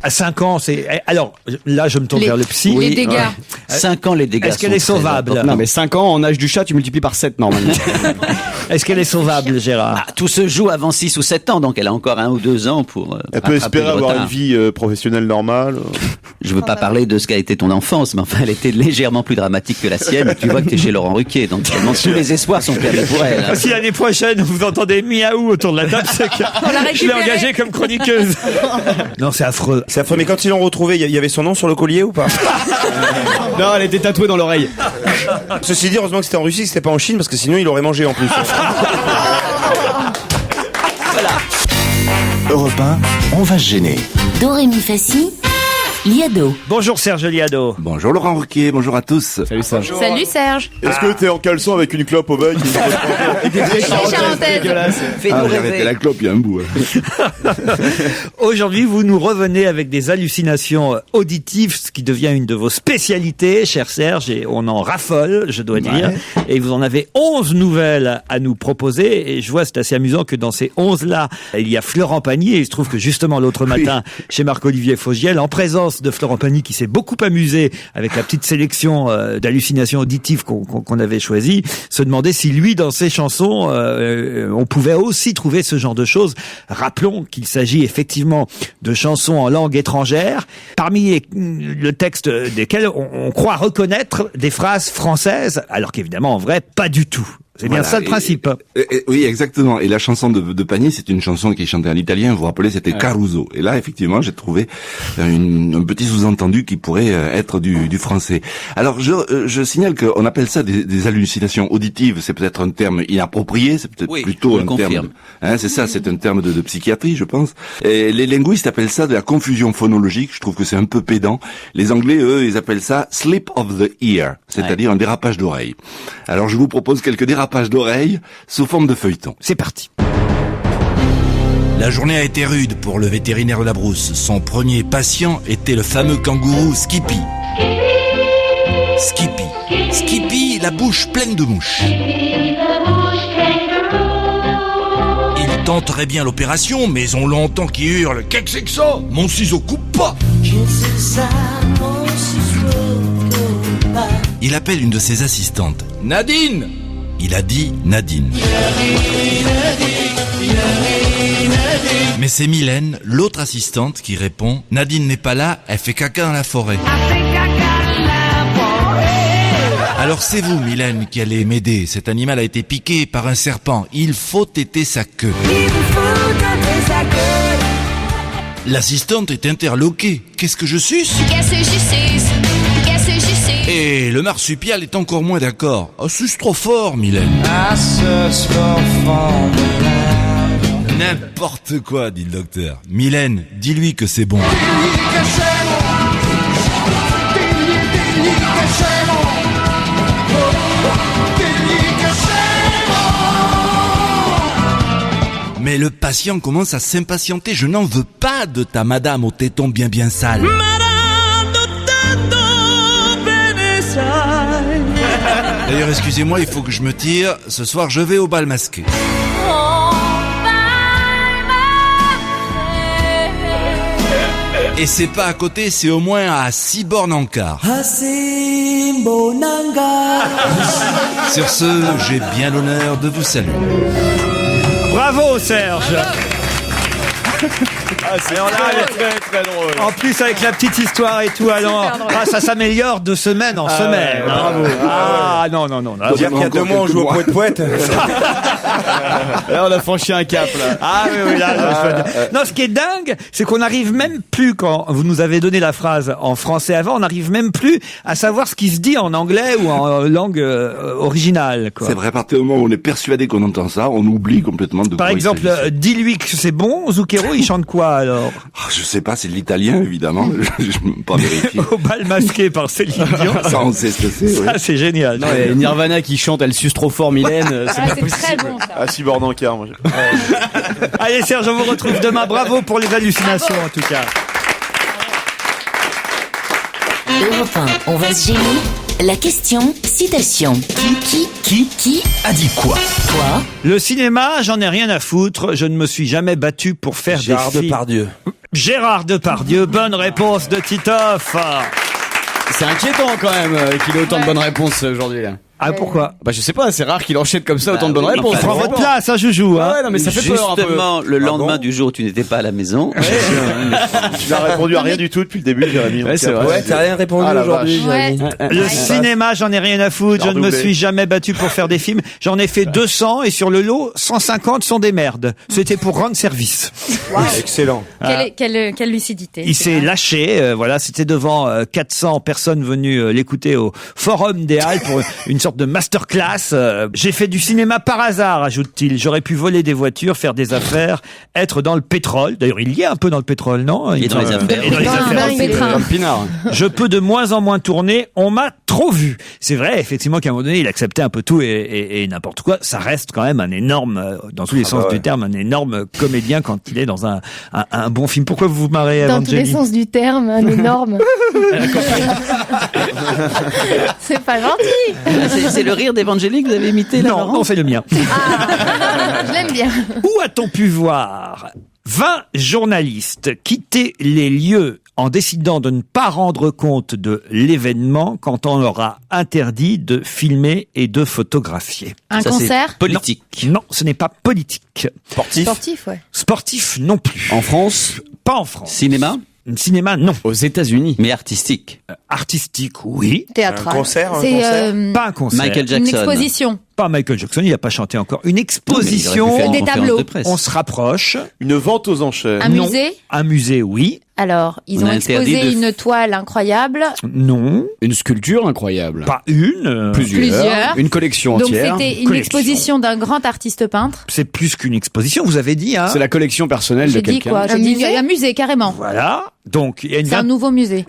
À 5 ans, c'est alors là je me tourne Les- vers le psy. les dégâts. 5 ans, les dégâts. Est-ce qu'elle sont est très sauvable importants. Non, mais 5 ans, en âge du chat, tu multiplies par 7 normalement. Est-ce qu'elle est sauvable, Gérard? Ah, tout se joue avant 6 ou 7 ans, donc elle a encore 1 ou 2 ans pour. Elle peut rattraper espérer le avoir retard. une vie professionnelle normale. Je veux pas parler de ce qu'a été ton enfance, mais enfin, elle était légèrement plus dramatique que la sienne. Tu vois que t'es chez Laurent Ruquier, donc vraiment, tous les espoirs sont permis pour elle. hein. Si l'année prochaine vous entendez miaou autour de la table, c'est que je l'ai récupéré. engagée comme chroniqueuse. Non, c'est affreux. C'est affreux, mais quand ils l'ont retrouvé, il y avait son nom sur le collier ou pas? Non, elle était tatouée dans l'oreille. Ceci dit, heureusement que c'était en Russie, que c'était pas en Chine, parce que sinon il aurait mangé en plus. Europe 1, on va se gêner. Dorémy Fassi, Liado. Bonjour Serge Liado. Bonjour Laurent Ruquier, bonjour à tous. Salut Serge. Salut Serge. Est-ce que t'es en caleçon avec une clope au bec? Ah, j'ai arrêté la clope, il y a un bout. Aujourd'hui, vous nous revenez avec des hallucinations auditives, ce qui devient une de vos spécialités, cher Serge, et on en raffole, je dois dire. Et vous en avez 11 nouvelles à nous proposer, et je vois, c'est assez amusant que dans ces 11-là, il y a Florent Pagny, et il se trouve que justement l'autre matin, chez Marc-Olivier Fogiel, en présence de Florent Pagny, qui s'est beaucoup amusé avec la petite sélection d'hallucinations auditives qu'on avait choisies, se demandait si lui, dans ses chansons, on pouvait aussi trouver ce genre de choses. Rappelons qu'il s'agit effectivement de chansons en langue étrangère, parmi le texte desquels on croit reconnaître des phrases françaises, alors qu'évidemment, en vrai, pas du tout. C'est bien ça le principe. Oui, exactement. Et la chanson de Pagny, c'est une chanson qui est chantée en italien. Vous vous rappelez, c'était Caruso. Et là, effectivement, j'ai trouvé un petit sous-entendu qui pourrait être du français. Alors, je signale qu'on appelle ça des hallucinations auditives. C'est peut-être un terme inapproprié. C'est peut-être plutôt un terme. C'est ça. C'est un terme de psychiatrie, je pense. Et les linguistes appellent ça de la confusion phonologique. Je trouve que c'est un peu pédant. Les Anglais, eux, ils appellent ça slip of the ear, c'est-à-dire un dérapage d'oreille. Alors, je vous propose quelques dérapages tapage d'oreilles sous forme de feuilleton. C'est parti. La journée a été rude pour le vétérinaire de la brousse. Son premier patient était le fameux kangourou Skippy. Skippy, la bouche pleine de mouches. Il tenterait bien l'opération, mais on l'entend qui hurle « Qu'est-ce que c'est que ça ? Mon ciseau coupe pas !» Il appelle une de ses assistantes. « Nadine !» Il a dit Nadine. Mais c'est Mylène, l'autre assistante, qui répond « Nadine n'est pas là, elle fait caca dans la forêt. » Alors c'est vous, Mylène, qui allez m'aider. Cet animal a été piqué par un serpent. Il faut téter sa queue. L'assistante est interloquée. Qu'est-ce que je suce ? Et le marsupial est encore moins d'accord. Oh, suce trop fort, Mylène. N'importe quoi, dit le docteur. Mylène, dis-lui que c'est bon. Mais le patient commence à s'impatienter. Je n'en veux pas de ta madame au téton bien sale. D'ailleurs, excusez-moi, il faut que je me tire. Ce soir, je vais au bal masqué. Et c'est pas à côté, c'est au moins à 6 bornes en quart. Sur ce, j'ai bien l'honneur de vous saluer. Bravo Serge. C'est très drôle. En plus avec la petite histoire et tout, ça s'améliore de semaine en semaine. Bravo. Non. Dire qu'il y a 2 mois on joue au poète. Là on a franchi un cap là. Oui, là. Non, ce qui est dingue, c'est qu'on n'arrive même plus, quand vous nous avez donné la phrase en français avant, on n'arrive même plus à savoir ce qui se dit en anglais ou en langue originale, quoi. C'est vrai, à partir du moment où on est persuadé qu'on entend ça, on oublie complètement de Par quoi exemple, dis-lui que c'est bon. Zucchero, il chante quoi alors? Je sais pas, c'est de l'italien évidemment. Je ne peux pas vérifier. Au bal masqué par Céline Dion. Ça, on sait ce que c'est. Ça, c'est génial. Non, et Nirvana qui chante, elle suce trop fort Mylène. C'est très bon ça. À 6 bornes en quart, moi. Allez Serge, on vous retrouve demain. Bravo pour les hallucinations en tout cas. Europe 1, on va se gêner. La question, citation. Qui a dit quoi? Quoi? Le cinéma, j'en ai rien à foutre. Je ne me suis jamais battu pour faire des films. Gérard Depardieu. Bonne réponse de Titoff. C'est inquiétant quand même qu'il ait autant de bonnes réponses aujourd'hui là. Ah, pourquoi? Bah, je sais pas, c'est rare qu'il enchaîne comme ça autant de bonnes réponses. Prends votre place, hein, Joujou, hein. Ouais, non, mais ça fait peur un peu. Justement, le lendemain du jour où tu n'étais pas à la maison. Tu n'as répondu à rien du tout depuis le début, Jérémy. Ouais, c'est vrai. Ouais, t'as rien répondu aujourd'hui, Jérémy. Le cinéma, j'en ai rien à foutre. Je ne me suis jamais battu pour faire des films. J'en ai fait 200 et sur le lot, 150 sont des merdes. C'était pour rendre service. Wow. Excellent. Quelle lucidité. Il s'est lâché, voilà, c'était devant 400 personnes venues l'écouter au Forum des Halles pour une sorte de masterclass. J'ai fait du cinéma par hasard, ajoute-t-il. J'aurais pu voler des voitures, faire des affaires, être dans le pétrole. D'ailleurs, il y est un peu dans le pétrole, non? Il est dans les affaires. Et dans les affaires. Je peux de moins en moins tourner. On m'a trop vu. C'est vrai, effectivement, qu'à un moment donné, il acceptait un peu tout et n'importe quoi. Ça reste quand même un énorme, dans tous les sens du terme, un énorme comédien quand il est dans un bon film. Pourquoi vous vous marrez, Dans tous les sens du terme, un énorme. C'est pas gentil. C'est le rire d'Evangélique que vous avez imité là, Laurent? Non, c'est le mien. Je l'aime bien. Où a-t-on pu voir 20 journalistes quitter les lieux en décidant de ne pas rendre compte de l'événement quand on leur a interdit de filmer et de photographier? Un concert? Politique. Non, ce n'est pas politique. Sportif, ouais. Sportif non plus. En France? Pas en France. Cinéma? Cinéma, non. Aux États-Unis? Mais artistique. Artistique, oui. Théâtral. Un concert? Pas un concert. Michael Une Jackson. exposition. Pas Michael Jackson, il n'a pas chanté encore. Une exposition. Non, mais il aurait pu faire une Des conférence tableaux. de presse. On se rapproche. Une vente aux enchères. Un Non. musée? Un musée, oui. Alors, ils ont exposé une toile incroyable. Non. Une sculpture incroyable. Pas une. Plusieurs. Une collection entière. Donc c'était une exposition d'un grand artiste peintre. C'est plus qu'une exposition, vous avez dit. Hein. C'est la collection personnelle de quelqu'un. J'ai dit quoi? J'ai dit un musée, carrément. Voilà. Donc, il y a c'est un nouveau musée.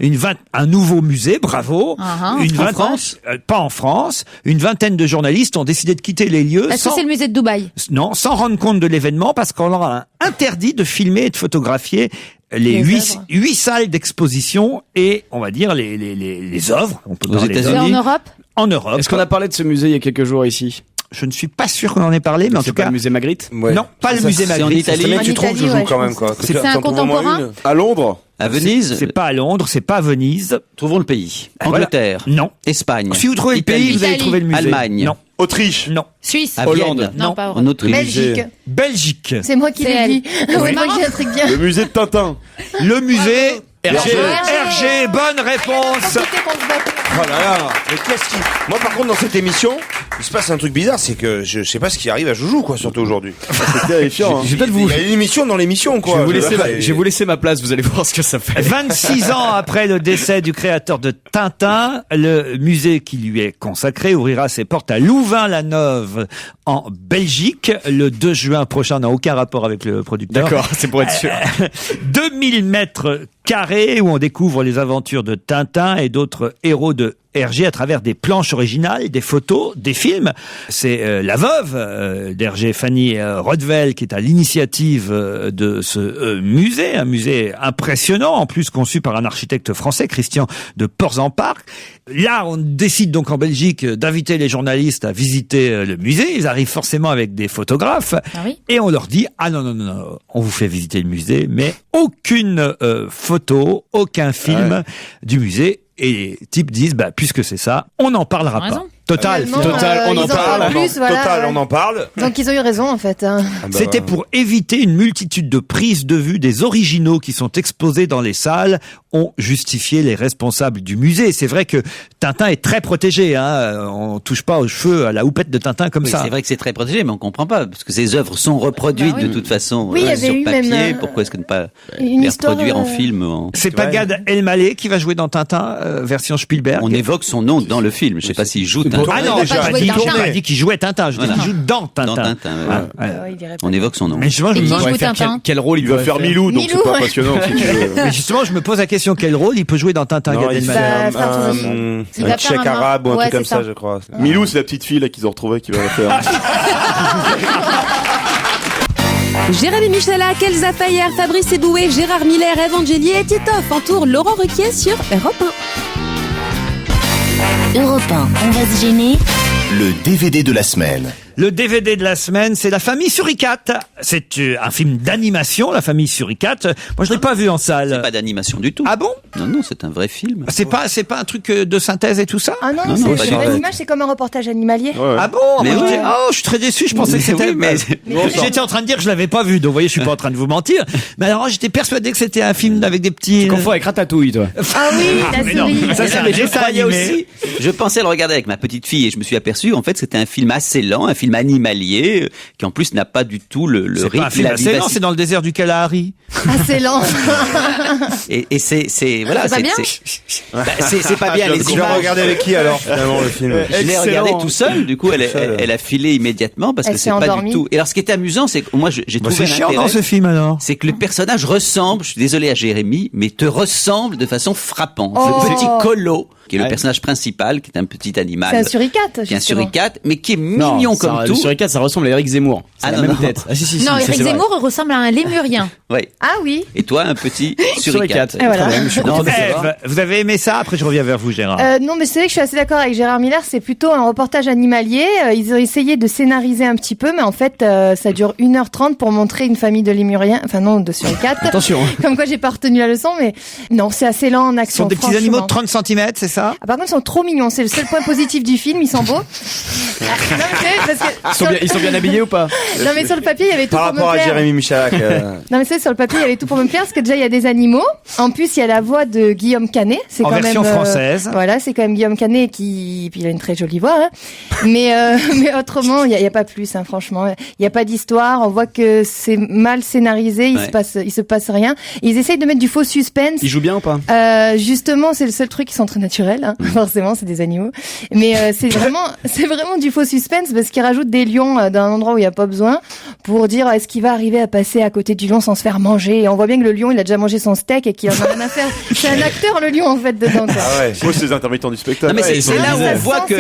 Un nouveau musée, bravo. En France? Pas en France. Une vingtaine de journalistes ont décidé de quitter les lieux. Est-ce que c'est le musée de Dubaï? Non, sans rendre compte de l'événement, parce qu'on leur a interdit de filmer et de photographier les 8 salles d'exposition et, on va dire, les œuvres. On peut aux États-Unis. En Europe? En Europe. Est-ce qu'on a parlé de ce musée il y a quelques jours ici? Je ne suis pas sûr qu'on en ait parlé, mais en tout cas. C'est pas le musée Magritte? Non, pas le musée Magritte. C'est en Italie. Tu trouves, je joue quand même, quoi. C'est un contemporain? À Londres? À Venise? C'est pas à Londres, c'est pas à Venise. Trouvons le pays. Voilà. Angleterre? Non. Espagne? Si vous trouvez le pays, vous allez trouver le musée. Allemagne? Non. Autriche? Non. Suisse? À Hollande? Vienne? Non, pas en Autriche. Belgique. Belgique. C'est moi qui l'ai dit. Oui, moi j'ai un truc bien. Le musée de Tintin? Le musée Hergé. Hergé, bonne réponse. Oh là là, mais qu'est-ce qui... Moi par contre dans cette émission, il se passe un truc bizarre, c'est que je sais pas ce qui arrive à Joujou quoi, surtout aujourd'hui. C'est terrifiant. Il y a une émission dans l'émission quoi. Je vais vous laisser ma place, vous allez voir ce que ça fait. 26 ans après le décès du créateur de Tintin, le musée qui lui est consacré ouvrira ses portes à Louvain-la-Neuve en Belgique le 2 juin prochain. N'a aucun rapport avec le producteur. D'accord, c'est pour être sûr. 2000 mètres carrés où on découvre les aventures de Tintin et d'autres héros de Hergé à travers des planches originales, des photos, des films. C'est la veuve d'Hergé, Fanny Rodvel, qui est à l'initiative de ce musée, un musée impressionnant, en plus conçu par un architecte français, Christian de Porzenparc. Là, on décide donc en Belgique d'inviter les journalistes à visiter le musée. Ils arrivent forcément avec des photographes et on leur dit non, on vous fait visiter le musée, mais aucune photo, aucun film du musée. Et les types disent, puisque c'est ça, on n'en parlera pas. Total, on en parle. Total, on en parle. Donc ils ont eu raison en fait. C'était pour éviter une multitude de prises de vue des originaux qui sont exposés dans les salles, ont justifié les responsables du musée. C'est vrai que Tintin est très protégé, hein. On touche pas aux cheveux, à la houppette de Tintin comme ça. C'est vrai que c'est très protégé, mais on comprend pas, parce que ces œuvres sont reproduites de toute façon sur papier. Pourquoi est-ce que ne pas les reproduire en film C'est pas Gad Elmaleh qui va jouer dans Tintin, version Spielberg. On évoque son nom dans le film. Je sais pas s'il joue Tintin. Ah non, j'ai pas dit qu'il jouait Tintin, je dis qu'il joue dans Tintin. Dans Tintin, on évoque son nom. Mais justement, quel rôle il va faire Milou, donc c'est pas passionnant si tu veux. Mais justement, je me pose la question, quel rôle il peut jouer dans Tintin, Gad Elmaleh? Un tchèque arabe ou un truc comme ça, je crois. Milou, c'est la petite fille là qu'ils ont retrouvée qui va la faire. Jérémy Michala, Kelsa Fayer, Fabrice Eboué, Gérard Miller, Evangélie et Titoff entourent Laurent Ruquier sur Europe 1. Europe 1, on va se gêner. Le DVD de la semaine. Le DVD de la semaine, c'est La Famille Suricate. C'est un film d'animation, La Famille Suricate. Moi, je l'ai pas vu en salle. C'est pas d'animation du tout. Ah bon? Non, c'est un vrai film. C'est pas un truc de synthèse et tout ça? Ah non, c'est une image, c'est comme un reportage animalier. Ouais. Ah bon? Mais je suis très déçu, je pensais que c'était... J'étais en train de dire que je l'avais pas vu, donc vous voyez, je suis pas en train de vous mentir. Mais alors, j'étais persuadé que c'était un film avec des petits... Tu confonds avec Ratatouille, toi. Ah oui, la souris. Ça, c'est un dessin animé aussi. Je pensais le regarder avec ma petite fille et je me suis aperçu, en fait, c'était un film assez lent, un film animalier, qui en plus n'a pas du tout le rythme. C'est lent, c'est dans le désert du Kalahari. Assez lent. Et c'est voilà, c'est pas bien. C'est pas bien. Tu l'as regardé avec qui alors finalement le film? Je l'ai regardé tout seul. Du coup, elle a filé immédiatement parce que c'est pas du tout. Et alors, ce qui est amusant, c'est que moi, j'ai trouvé c'est chiant dans ce film alors. C'est que le personnage ressemble. Je suis désolé à Jérémy, mais te ressemble de façon frappante. Le petit Colo, qui est le personnage principal, qui est un petit animal. C'est un suricate. Qui est un suricate, mais qui est mignon comme tout. Le suricate, ça ressemble à Eric Zemmour. C'est la même tête. Ah, si, non, Eric Zemmour ressemble à un lémurien. Oui. Ah oui. Et toi, un petit suricate. Et voilà. Ève, vous avez aimé ça? Après, je reviens vers vous, Gérard. Non, mais c'est vrai que je suis assez d'accord avec Gérard Miller. C'est plutôt un reportage animalier. Ils ont essayé de scénariser un petit peu, mais en fait, ça dure 1h30 pour montrer une famille de lémuriens. Enfin, non, de suricates. Attention. Comme quoi, j'ai pas retenu la leçon, mais non, c'est assez lent en action. Ce sont des petits animaux de 30 cm, c'est ça? ça. Par contre, ils sont trop mignons. C'est le seul point positif du film. Ils sont beaux. Ils sont bien habillés ou pas? Non, mais sur le papier, il y avait tout Par pour me plaire. rapport à Jérémy Michalak. Non, mais sur le papier, il y avait tout pour me plaire, parce que déjà, il y a des animaux. En plus, il y a la voix de Guillaume Canet. C'est En quand version même, française. Voilà, c'est quand même Guillaume Canet puis il a une très jolie voix, hein. Mais autrement, il y a pas plus, hein, franchement. Il y a pas d'histoire. On voit que c'est mal scénarisé. Il se passe rien. Ils essayent de mettre du faux suspense. Ils jouent bien ou pas? Justement, c'est le seul truc qui sont très naturels, hein. Forcément, c'est des animaux. Mais c'est vraiment du faux suspense, parce qu'ils rajoutent des lions d'un endroit où il y a pas besoin, pour dire est-ce qu'il va arriver à passer à côté du lion sans se faire manger. Et on voit bien que le lion, il a déjà mangé son steak et qu'il en a rien à faire. C'est un acteur, le lion, en fait, dedans, quoi. Ah ouais. Moi, c'est les intermittents du spectacle. Non, mais c'est là où on voit que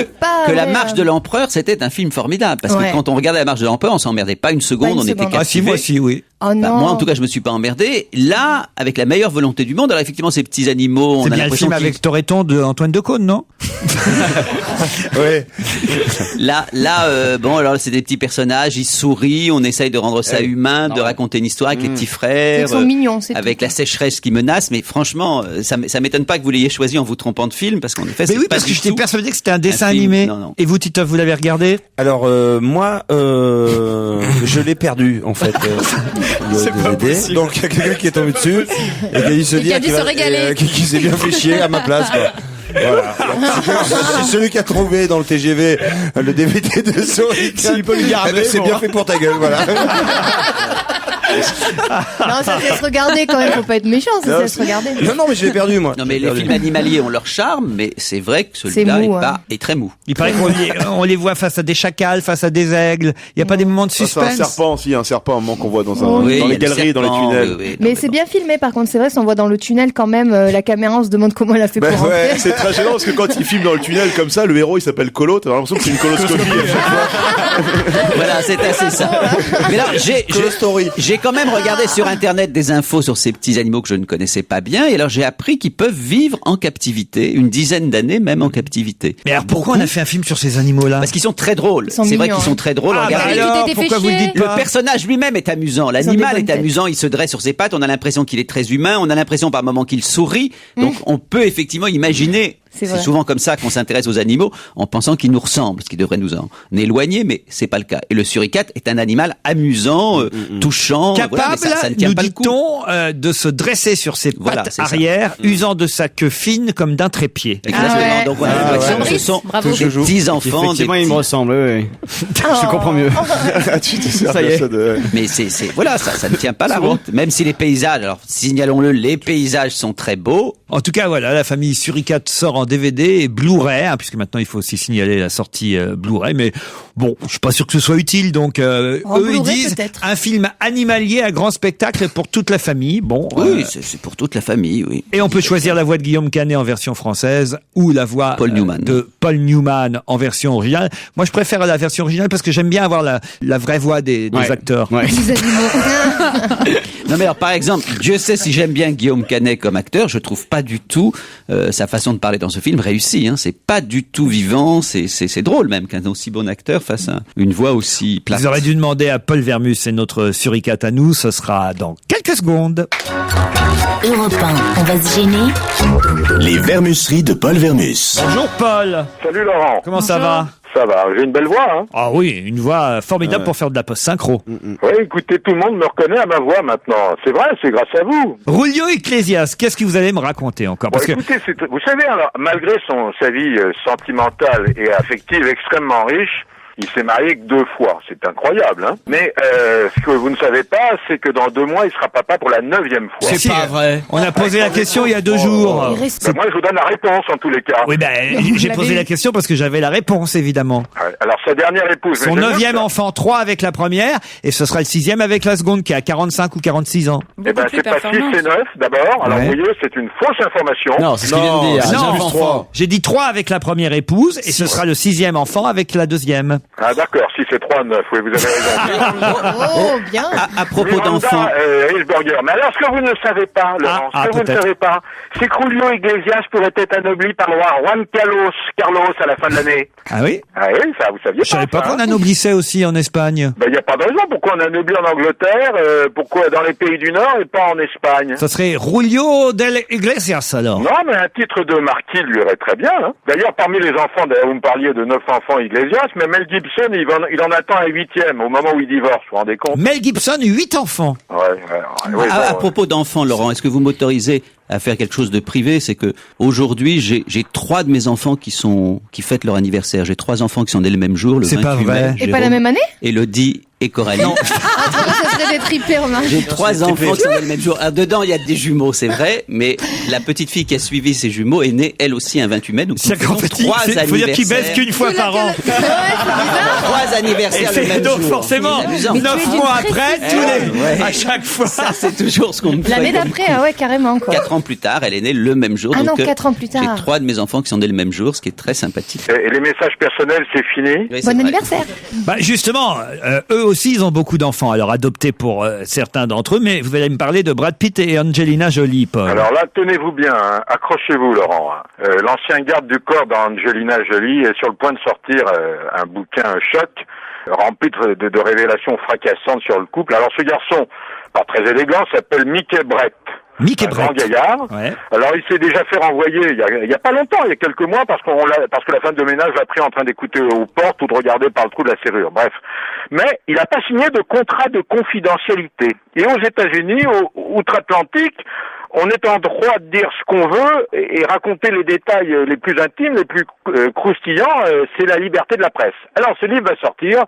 La vrai, Marche de l'Empereur, c'était un film formidable. Parce que quand on regardait La Marche de l'Empereur, on s'emmerdait pas une seconde, on était captivé. Ah si, moi si, oui. Oh non. Moi, en tout cas, je me suis pas emmerdé. Là, avec la meilleure volonté du monde, alors effectivement, ces petits animaux, on C'est a bien le l'impression film avec Toretton de Antoine Decaune, non? Ouais. Là, bon, alors c'est des petits personnages, ils sourient, on essaye de rendre ça humain, de raconter une histoire avec les petits frères. Ils sont mignons, c'est avec tout. la sécheresse qui menace, mais franchement, ça m'étonne pas que vous l'ayez choisi en vous trompant de film, parce qu'en effet, Mais c'est oui, pas parce que du j'étais tout persuadé que c'était un dessin film. animé. Non. Et vous, Titoff, vous l'avez regardé? Alors moi, je l'ai perdu en fait. C'est pas DVD. possible. Donc il y a quelqu'un qui est tombé dessus et qui a dû se dire dû se régaler. qui s'est bien fait chier à ma place, quoi. Voilà. C'est celui qui a trouvé dans le TGV le DVD de Sonic. S'il peut le garder, c'est bien fait pour ta gueule, voilà. Non, ça se laisse regarder quand même. Faut pas être méchant, ça se laisse regarder. Non, mais je l'ai perdu, moi. Non, mais les films animaliers ont leur charme, mais c'est vrai que celui-là C'est mou, est très mou. Il paraît on les voit face à des chacals, face à des aigles. Il n'y a pas des moments de C'est suspense. un serpent aussi, un serpent, un moment qu'on voit dans Oui, dans il y les a le galeries, dans les serpent, tunnels. oui, Mais c'est bien filmé, par contre, c'est vrai, si on voit dans le tunnel quand même, la caméra, on se demande comment elle a fait Ben pour ouais, rentrer. c'est très gênant parce que quand il filme dans le tunnel comme ça, le héros il s'appelle Colo, t'as l'impression que c'est une coloscopie à chaque fois. Voilà, c'est assez ça. Mais là, j'ai quand même regardé sur Internet des infos sur ces petits animaux que je ne connaissais pas bien, et alors j'ai appris qu'ils peuvent vivre en captivité, une dizaine d'années même en captivité. Mais alors pourquoi on a fait un film sur ces animaux-là? Parce qu'ils sont très drôles. Ils sont C'est vrai mignons, qu'ils sont très drôles. Ah, bah Regardez. alors, t'étais fait pourquoi vous le chier. dites Le pas? personnage lui-même est amusant. Ils ont des L'animal bonnes est têtes. amusant. Il se dresse sur ses pattes. On a l'impression qu'il est très humain. On a l'impression par moments qu'il sourit. Donc, on peut effectivement imaginer. C'est C'est vrai. souvent comme ça qu'on s'intéresse aux animaux en pensant qu'ils nous ressemblent, ce qui devrait nous en éloigner, mais c'est pas le cas. Et le suricate est un animal amusant, touchant, Capable, voilà, mais ça ne tient nous pas le coup. dit-on, de se dresser sur ses Voilà, pattes c'est ça. arrière, usant de sa queue fine comme d'un trépied. Exactement. ouais. Donc on a l'impression que ce sont Bravo. des petits enfants. Effectivement, des il me petits- ressemble, oui. Je comprends mieux. Tu te sers Ça y de est. ça de... Mais voilà, ça ne tient pas la route. Même si les paysages, alors signalons-le, les paysages sont très beaux. En tout cas, voilà, la famille Suricate sort en DVD et Blu-ray, hein, puisque maintenant il faut aussi signaler la sortie Blu-ray, mais bon, je suis pas sûr que ce soit utile, donc eux ils Blu-ray, disent peut-être. un film animalier à grand spectacle pour toute la famille. Bon, Oui, c'est pour toute la famille, oui. et on peut choisir la voix de Guillaume Canet en version française ou la voix Paul Newman. de Paul Newman en version originale. Moi, je préfère la version originale parce que j'aime bien avoir la vraie voix des acteurs. Ouais. Les animaux. Non mais alors par exemple, Dieu sait si j'aime bien Guillaume Canet comme acteur, je trouve pas du tout sa façon de parler dans ce film réussie. Hein. C'est pas du tout vivant, c'est drôle même qu'un aussi bon acteur fasse une voix aussi plate. Vous aurez dû demander à Paul Vermus, c'est notre suricate à nous, ce sera dans quelques secondes. Europe 1, on va se gêner. Les vermusseries de Paul Vermus. Bonjour Paul, Salut Laurent. comment ça va? Ça va, j'ai une belle voix, hein. Ah oui, une voix formidable pour faire de la post-synchro. Oui, écoutez, tout le monde me reconnaît à ma voix maintenant. C'est vrai, c'est grâce à vous. Rulio Iglesias, qu'est-ce que vous allez me raconter encore? Bon, Parce que écoutez, vous savez, alors, malgré sa vie sentimentale et affective extrêmement riche, il s'est marié que 2 fois. C'est incroyable, hein. Mais ce que vous ne savez pas, c'est que dans 2 mois, il sera papa pour la 9e fois. c'est pas vrai. On a posé la question il y a 2 jours. Ben, moi, je vous donne la réponse en tous les cas. Oui, j'ai posé la question parce que j'avais la réponse, évidemment. Alors, sa dernière épouse... Son 9e enfant, 3 avec la première, et ce sera le 6e avec la seconde, qui a 45 ou 46 ans. Eh ben, c'est pas 6, c'est 9, d'abord. Alors, Ouais. vous voyez, c'est une fausse information. Non, c'est ce qu'il vient de dire. Non, J'ai un enfant. j'ai dit 3 avec la première épouse, et ce sera le 6e enfant avec la deuxième. Ah d'accord, si c'est 3-9, oui, vous avez raison. Oh, bien. À propos d'enfants. Hillsberger. Mais alors, ce que vous ne savez pas, Laurent, ce que vous ne savez pas, c'est que Julio Iglesias pourrait être anobli par le roi Juan Carlos à la fin de l'année. Ah oui? Ah oui, ça, vous saviez Je savais pas qu'on anoblissait aussi en Espagne. Ben, il n'y a pas de raison. Pourquoi on anoblit en Angleterre, pourquoi dans les pays du Nord et pas en Espagne? Ça serait Julio del Iglesias, alors. Non, mais un titre de marquis lui irait très bien. Hein. D'ailleurs, parmi les enfants, vous me parliez de 9 enfants Iglesias, mais Mel Gibson, il en attend un 8e au moment où il divorce, vous vous rendez compte? Mel Gibson, 8 enfants. Ouais, À propos d'enfants, Laurent, est-ce que vous m'autorisez à faire quelque chose de privé? C'est que aujourd'hui, j'ai 3 de mes enfants qui fêtent leur anniversaire. J'ai 3 enfants qui sont nés le même jour, le 28 pas vrai. mai. Et pas la même année? Élodie et Coralie. Ça serait des triplés, remarque. J'ai 3 enfants qui sont nés le même jour. Alors, dedans, il y a des jumeaux, c'est vrai, mais la petite fille qui a suivi ces jumeaux est née, elle aussi, un 28 mai. Donc, nous faisons 3 anniversaires. Faut dire qu'il baisse qu'une fois par an. 3 anniversaires le même donc jour. forcément, 9 mois après, à chaque fois. Ça, c'est toujours ce qu'on me fait. L'année d'après, ah ouais, carrément, quoi. 4 ans plus tard, elle est née le même jour. Ah donc, non, 4 ans plus tard. J'ai 3 de mes enfants qui sont nés le même jour, ce qui est très sympathique. Et les messages personnels, c'est fini? Oui, Bon anniversaire. Bah justement, eux aussi, ils ont beaucoup d'enfants. Alors adoptés pour certains d'entre eux, mais vous allez me parler de Brad Pitt et Angelina Jolie, Paul. Alors là, tenez-vous bien, hein. Accrochez-vous, Laurent. Hein. L'ancien garde du corps d'Angelina Jolie est sur le point de sortir un bouquin choc rempli de révélations fracassantes sur le couple. Alors ce garçon, pas très élégant, s'appelle Mickey Brett. Mickey Brett. Grand gaillard. Ouais. Alors il s'est déjà fait renvoyer il y a pas longtemps, il y a quelques mois, parce que la femme de ménage l'a pris en train d'écouter aux portes ou de regarder par le trou de la serrure. Bref. Mais il n'a pas signé de contrat de confidentialité. Et aux États-Unis, outre-Atlantique, on est en droit de dire ce qu'on veut et raconter les détails les plus intimes, les plus croustillants, c'est la liberté de la presse. Alors ce livre va sortir,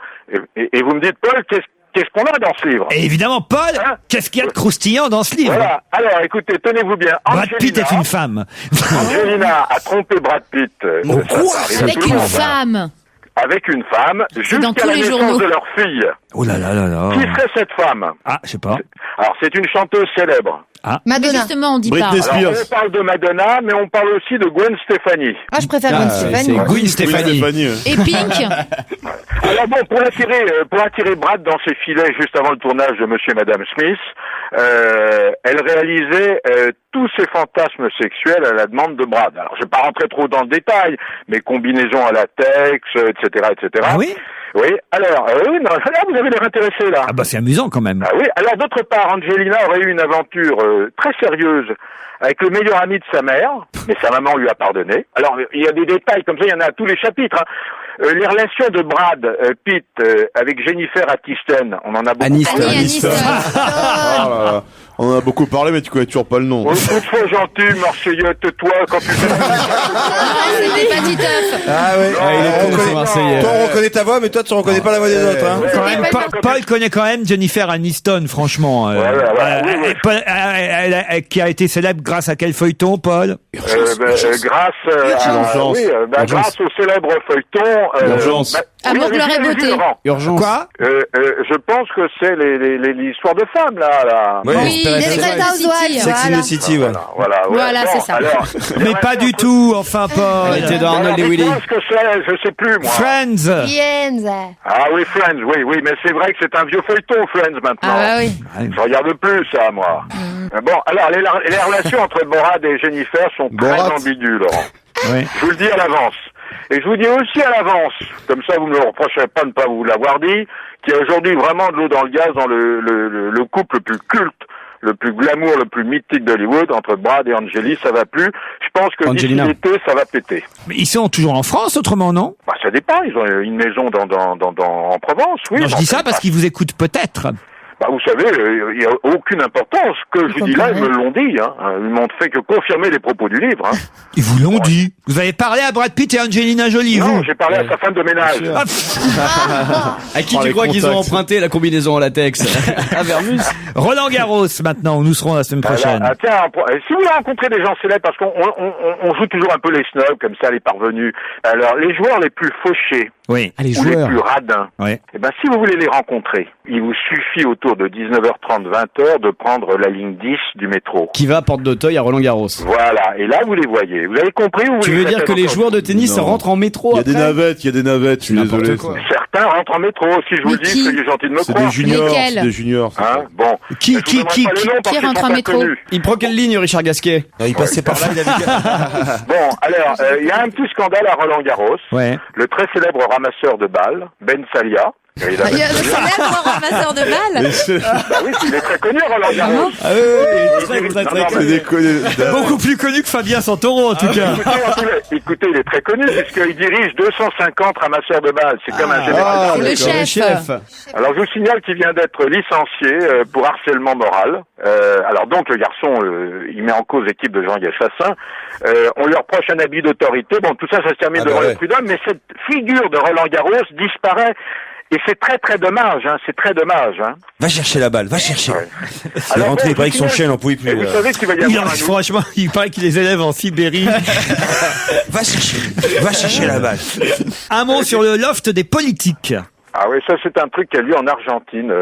et vous me dites, Paul, qu'est-ce qu'on a dans ce livre? Et évidemment, Paul, qu'est-ce qu'il y a de croustillant dans ce livre? Voilà. Alors, écoutez, tenez-vous bien. Brad Pitt est une femme. Angelina a trompé Brad Pitt. Avec une femme. Avec une femme, jusqu'à la naissance de leur fille. Oh là là là là. Qui serait cette femme? Ah, je sais pas. Alors, c'est une chanteuse célèbre. Ah. Madonna. Mais justement, on dit Britney pas. Alors, on parle de Madonna, mais on parle aussi de Gwen Stefani. Ah, je préfère Gwen Stefani. C'est Gwen Stefani. Et Pink. Alors bon, pour attirer Brad dans ses filets juste avant le tournage de Monsieur et Madame Smith, elle réalisait tous ses fantasmes sexuels à la demande de Brad. Alors, je vais pas rentrer trop dans le détail, mais combinaisons à latex, etc., etc. Ah oui? Oui, alors, oui, non, là, vous avez l'air intéressé, là. Ah bah c'est amusant quand même. Ah oui, alors d'autre part, Angelina aurait eu une aventure très sérieuse avec le meilleur ami de sa mère, mais sa maman lui a pardonné. Alors, il y a des détails comme ça, il y en a à tous les chapitres, hein. Les relations de Brad Pitt avec Jennifer Aniston, on en a beaucoup parlé. Aniston. On en a beaucoup parlé, mais tu connais toujours pas le nom. Toutefois gentil, Marseillais, tais-toi quand tu fais C'était pas du teuf. Ah ouais. Toi, on reconnaît ta voix, mais toi, tu reconnais pas la voix des autres. Hein. Quand même, Paul connaît quand même Jennifer Aniston, franchement. Paul, qui a été célèbre grâce à quel feuilleton, Paul? Grâce au célèbre feuilleton. Urgence. Amour, gloire et beauté. Urgence. Quoi? Je pense que c'est l'histoire de femmes, là. Oui, Desperate Housewives. Sex in the City, Voilà, c'est ça. Alors, mais pas du tout, enfin, Paul. Elle était dans Arnold et Willy. Qu'est-ce que c'est? Je sais plus, moi. Friends. Ah oui, Friends, oui, mais c'est vrai que c'est un vieux feuilleton, Friends, maintenant. Ah bah oui. Je regarde plus, ça, moi. Bon, alors, les relations entre Brad et Jennifer sont très ambiguës, Laurent. Oui. Je vous le dis à l'avance. Et je vous dis aussi à l'avance, comme ça vous ne me reprocherez pas de ne pas vous l'avoir dit, qu'il y a aujourd'hui vraiment de l'eau dans le gaz dans le couple le plus culte, le plus glamour, le plus mythique d'Hollywood, entre Brad et Angeli, ça va plus. Je pense que d'ici l'été, ça va péter. Mais ils sont toujours en France, autrement, non? Bah, ça dépend, ils ont une maison en Provence, oui. Non, je dis ça parce qu'ils vous écoutent peut-être. Bah, vous savez, il n'y a aucune importance. Ce que je vous dis là, ils me l'ont dit. Hein. Ils m'ont fait que confirmer les propos du livre. Hein. Ils vous l'ont dit. Vous avez parlé à Brad Pitt et Angelina Jolie, vous? Non, j'ai parlé à sa femme de ménage. À qui tu crois qu'ils ont emprunté la combinaison en latex? À Vermus. Roland Garros, maintenant, où nous serons la semaine prochaine. Tiens, si vous voulez rencontrer des gens célèbres, parce qu'on joue toujours un peu les snobs, comme ça, les parvenus. Alors, les joueurs les plus fauchés, oui. Les plus radins, eh ben, si vous voulez les rencontrer, il vous suffit au alentours de 19h30, 20h, de prendre la ligne 10 du métro. Qui va à Porte d'Auteuil à Roland-Garros. Voilà, et là vous les voyez. Vous avez compris ou vous Tu veux dire que les joueurs de tennis rentrent en métro Il y a après des navettes, je suis désolé. Certains rentrent en métro, si je vous le dis, soyez gentil de me croire. C'est des juniors. Hein, bon. Qui rentre en métro? Il prend quelle ligne, Richard Gasquet? Il passait par là, il avait... Bon, alors, il y a un petit scandale à Roland-Garros. Ouais. Le très célèbre ramasseur de balles, Ben Salia. Il y a le célèbre ramasseur de balles. Bah oui, il est très connu, Roland-Garros. Ah oui, très connu. Beaucoup plus connu que Fabien Santoro, en tout cas. Écoutez, il est très connu, puisqu'il dirige 250 ramasseurs de balles. C'est comme un général. Le chef. Alors, je vous signale qu'il vient d'être licencié pour harcèlement moral. Alors donc, le garçon, il met en cause l'équipe de Jean-Yves Chassin. On lui reproche un abus d'autorité. Bon, tout ça se termine devant le prud'homme, mais cette figure de Roland-Garros disparaît. Et c'est très très dommage, hein, c'est très dommage. Hein. Va chercher la balle, va chercher. Ouais. Il est rentré, il paraît que son chien n'en pouvait plus. Vous savez qu'il va y avoir franchement, il paraît qu'il les élève en Sibérie. Va chercher la balle. Un mot sur le loft des politiques. Ah oui, ça c'est un truc qui a lieu en Argentine,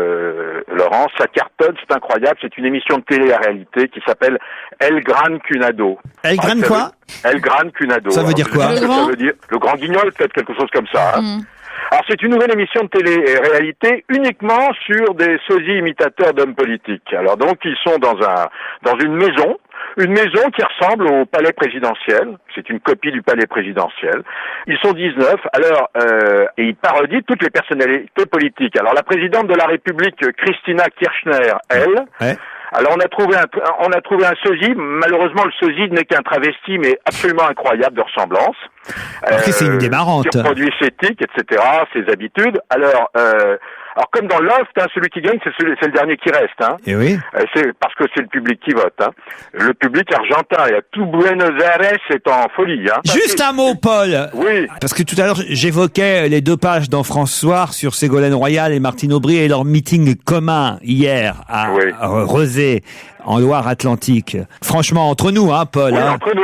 Laurent. Ça cartonne, c'est incroyable. C'est une émission de télé-réalité qui s'appelle El Gran Cunado. El Gran quoi? El Gran Cunado. Ça veut dire quoi? Ça veut dire le grand guignol, peut-être quelque chose comme ça. Hein. Alors c'est une nouvelle émission de télé-réalité uniquement sur des sosies imitateurs d'hommes politiques. Alors donc ils sont dans une maison qui ressemble au palais présidentiel. C'est une copie du palais présidentiel. Ils sont 19. Alors et ils parodient toutes les personnalités politiques. Alors la présidente de la République, Christina Kirchner, elle. Ouais. Alors on a trouvé un sosie. Malheureusement, le sosie n'est qu'un travesti, mais absolument incroyable de ressemblance. C'est une démarrante. Qui reproduit ses tics, etc., ses habitudes. Alors comme dans Loft, hein, celui qui gagne, c'est le dernier qui reste. Hein. Et oui. C'est parce que c'est le public qui vote. Hein. Le public argentin, et à tout Buenos Aires, c'est en folie. Hein. Juste un mot, Paul. Oui. Parce que tout à l'heure, j'évoquais les 2 pages dans France Soir sur Ségolène Royal et Martine Aubry et leur meeting commun hier à Rezé, en Loire-Atlantique. Franchement, entre nous, hein, Paul. Hein, entre nous,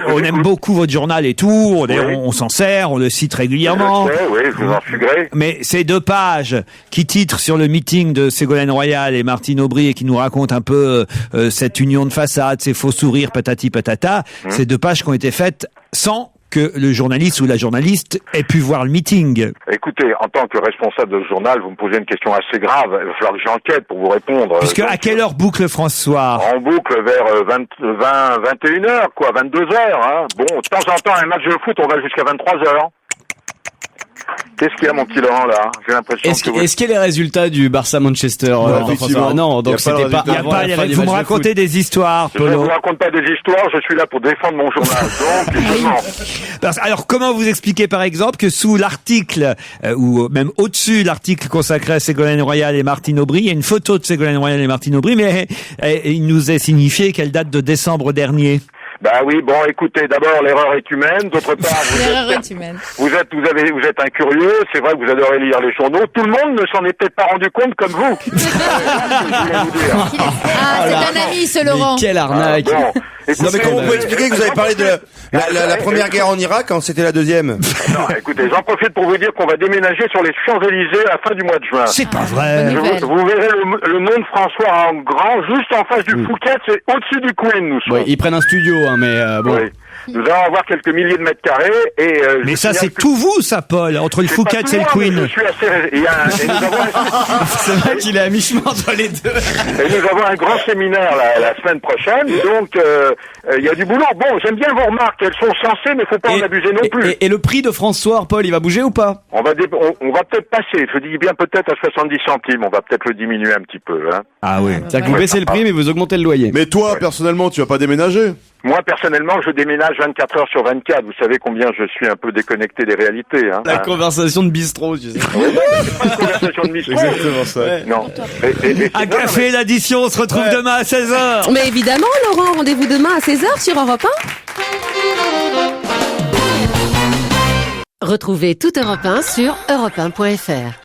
on aime beaucoup votre journal et tout. On s'en sert, on le cite régulièrement. Oui, je vous en suis gré. Mais ces 2 pages qui titrent sur le meeting de Ségolène Royal et Martine Aubry et qui nous racontent un peu cette union de façade, ces faux sourires, patati patata, ces 2 pages qui ont été faites sans que le journaliste ou la journaliste ait pu voir le meeting. Écoutez, en tant que responsable de ce journal, vous me posez une question assez grave. Il va falloir que j'enquête pour vous répondre. Puisque à quelle heure boucle France Soir? On boucle vers 21h, quoi, 22h. Hein. Bon, de temps en temps, un match de foot, on va jusqu'à 23h. Qu'est-ce qu'il y a, mon petit Laurent, là? J'ai l'impression Est-ce qu'il y a les résultats du Barça-Manchester? Non, donc c'était pas. Il y a pas les. Vous me racontez des histoires, Polo. Je ne vous raconte pas des histoires. Je suis là pour défendre mon journal. Donc, alors, comment vous expliquez, par exemple, que sous l'article ou même au-dessus l'article consacré à Ségolène Royal et Martine Aubry, il y a une photo de Ségolène Royal et Martine Aubry, mais il nous est signifié qu'elle date de décembre dernier. Bah oui, bon, écoutez, d'abord, l'erreur est humaine. D'autre part, vous êtes un curieux. C'est vrai que vous adorez lire les journaux. Tout le monde ne s'en est peut-être pas rendu compte comme vous. C'est un ami, ce Laurent. Mais quelle arnaque. Non, mais comment vous pouvez expliquer que vous avez parlé de la première guerre en Irak quand c'était la deuxième? Non, écoutez, j'en profite pour vous dire qu'on va déménager sur les Champs-Élysées à la fin du mois de juin. C'est pas vrai. Vous verrez le nom de François en grand, juste en face du Fouquet, c'est au-dessus du Queen, nous sommes. Oui, ils prennent un studio, hein, mais bon. Oui. Nous allons avoir quelques milliers de mètres carrés et. Mais ça, c'est tout vous, ça, Paul, entre le Fouquet et le Queen. Je suis assez. C'est vrai qu'il est à mi-chemin entre les deux. Et nous avons un grand séminaire la semaine prochaine, donc il y a du boulot. Bon, j'aime bien vos remarques, elles sont sensées, mais faut pas en abuser non plus. Et le prix de France Soir, Paul, il va bouger ou pas? On va peut-être passer. Je dis bien peut-être à 70 centimes. On va peut-être le diminuer un petit peu. Hein. Ah oui. C'est-à-dire que vous baissez le prix, mais vous augmentez le loyer. Mais toi, personnellement, tu vas pas déménager? Moi, personnellement, je déménage 24 heures sur 24. Vous savez combien je suis un peu déconnecté des réalités. Hein. La conversation de bistrot, tu sais. C'est pas une conversation de bistrot. Exactement ça. Ouais. Non. Un café, l'addition, on se retrouve demain à 16h. Mais évidemment, Laurent, rendez-vous demain à 16h sur Europe 1. Retrouvez toute Europe 1 sur europe1.fr.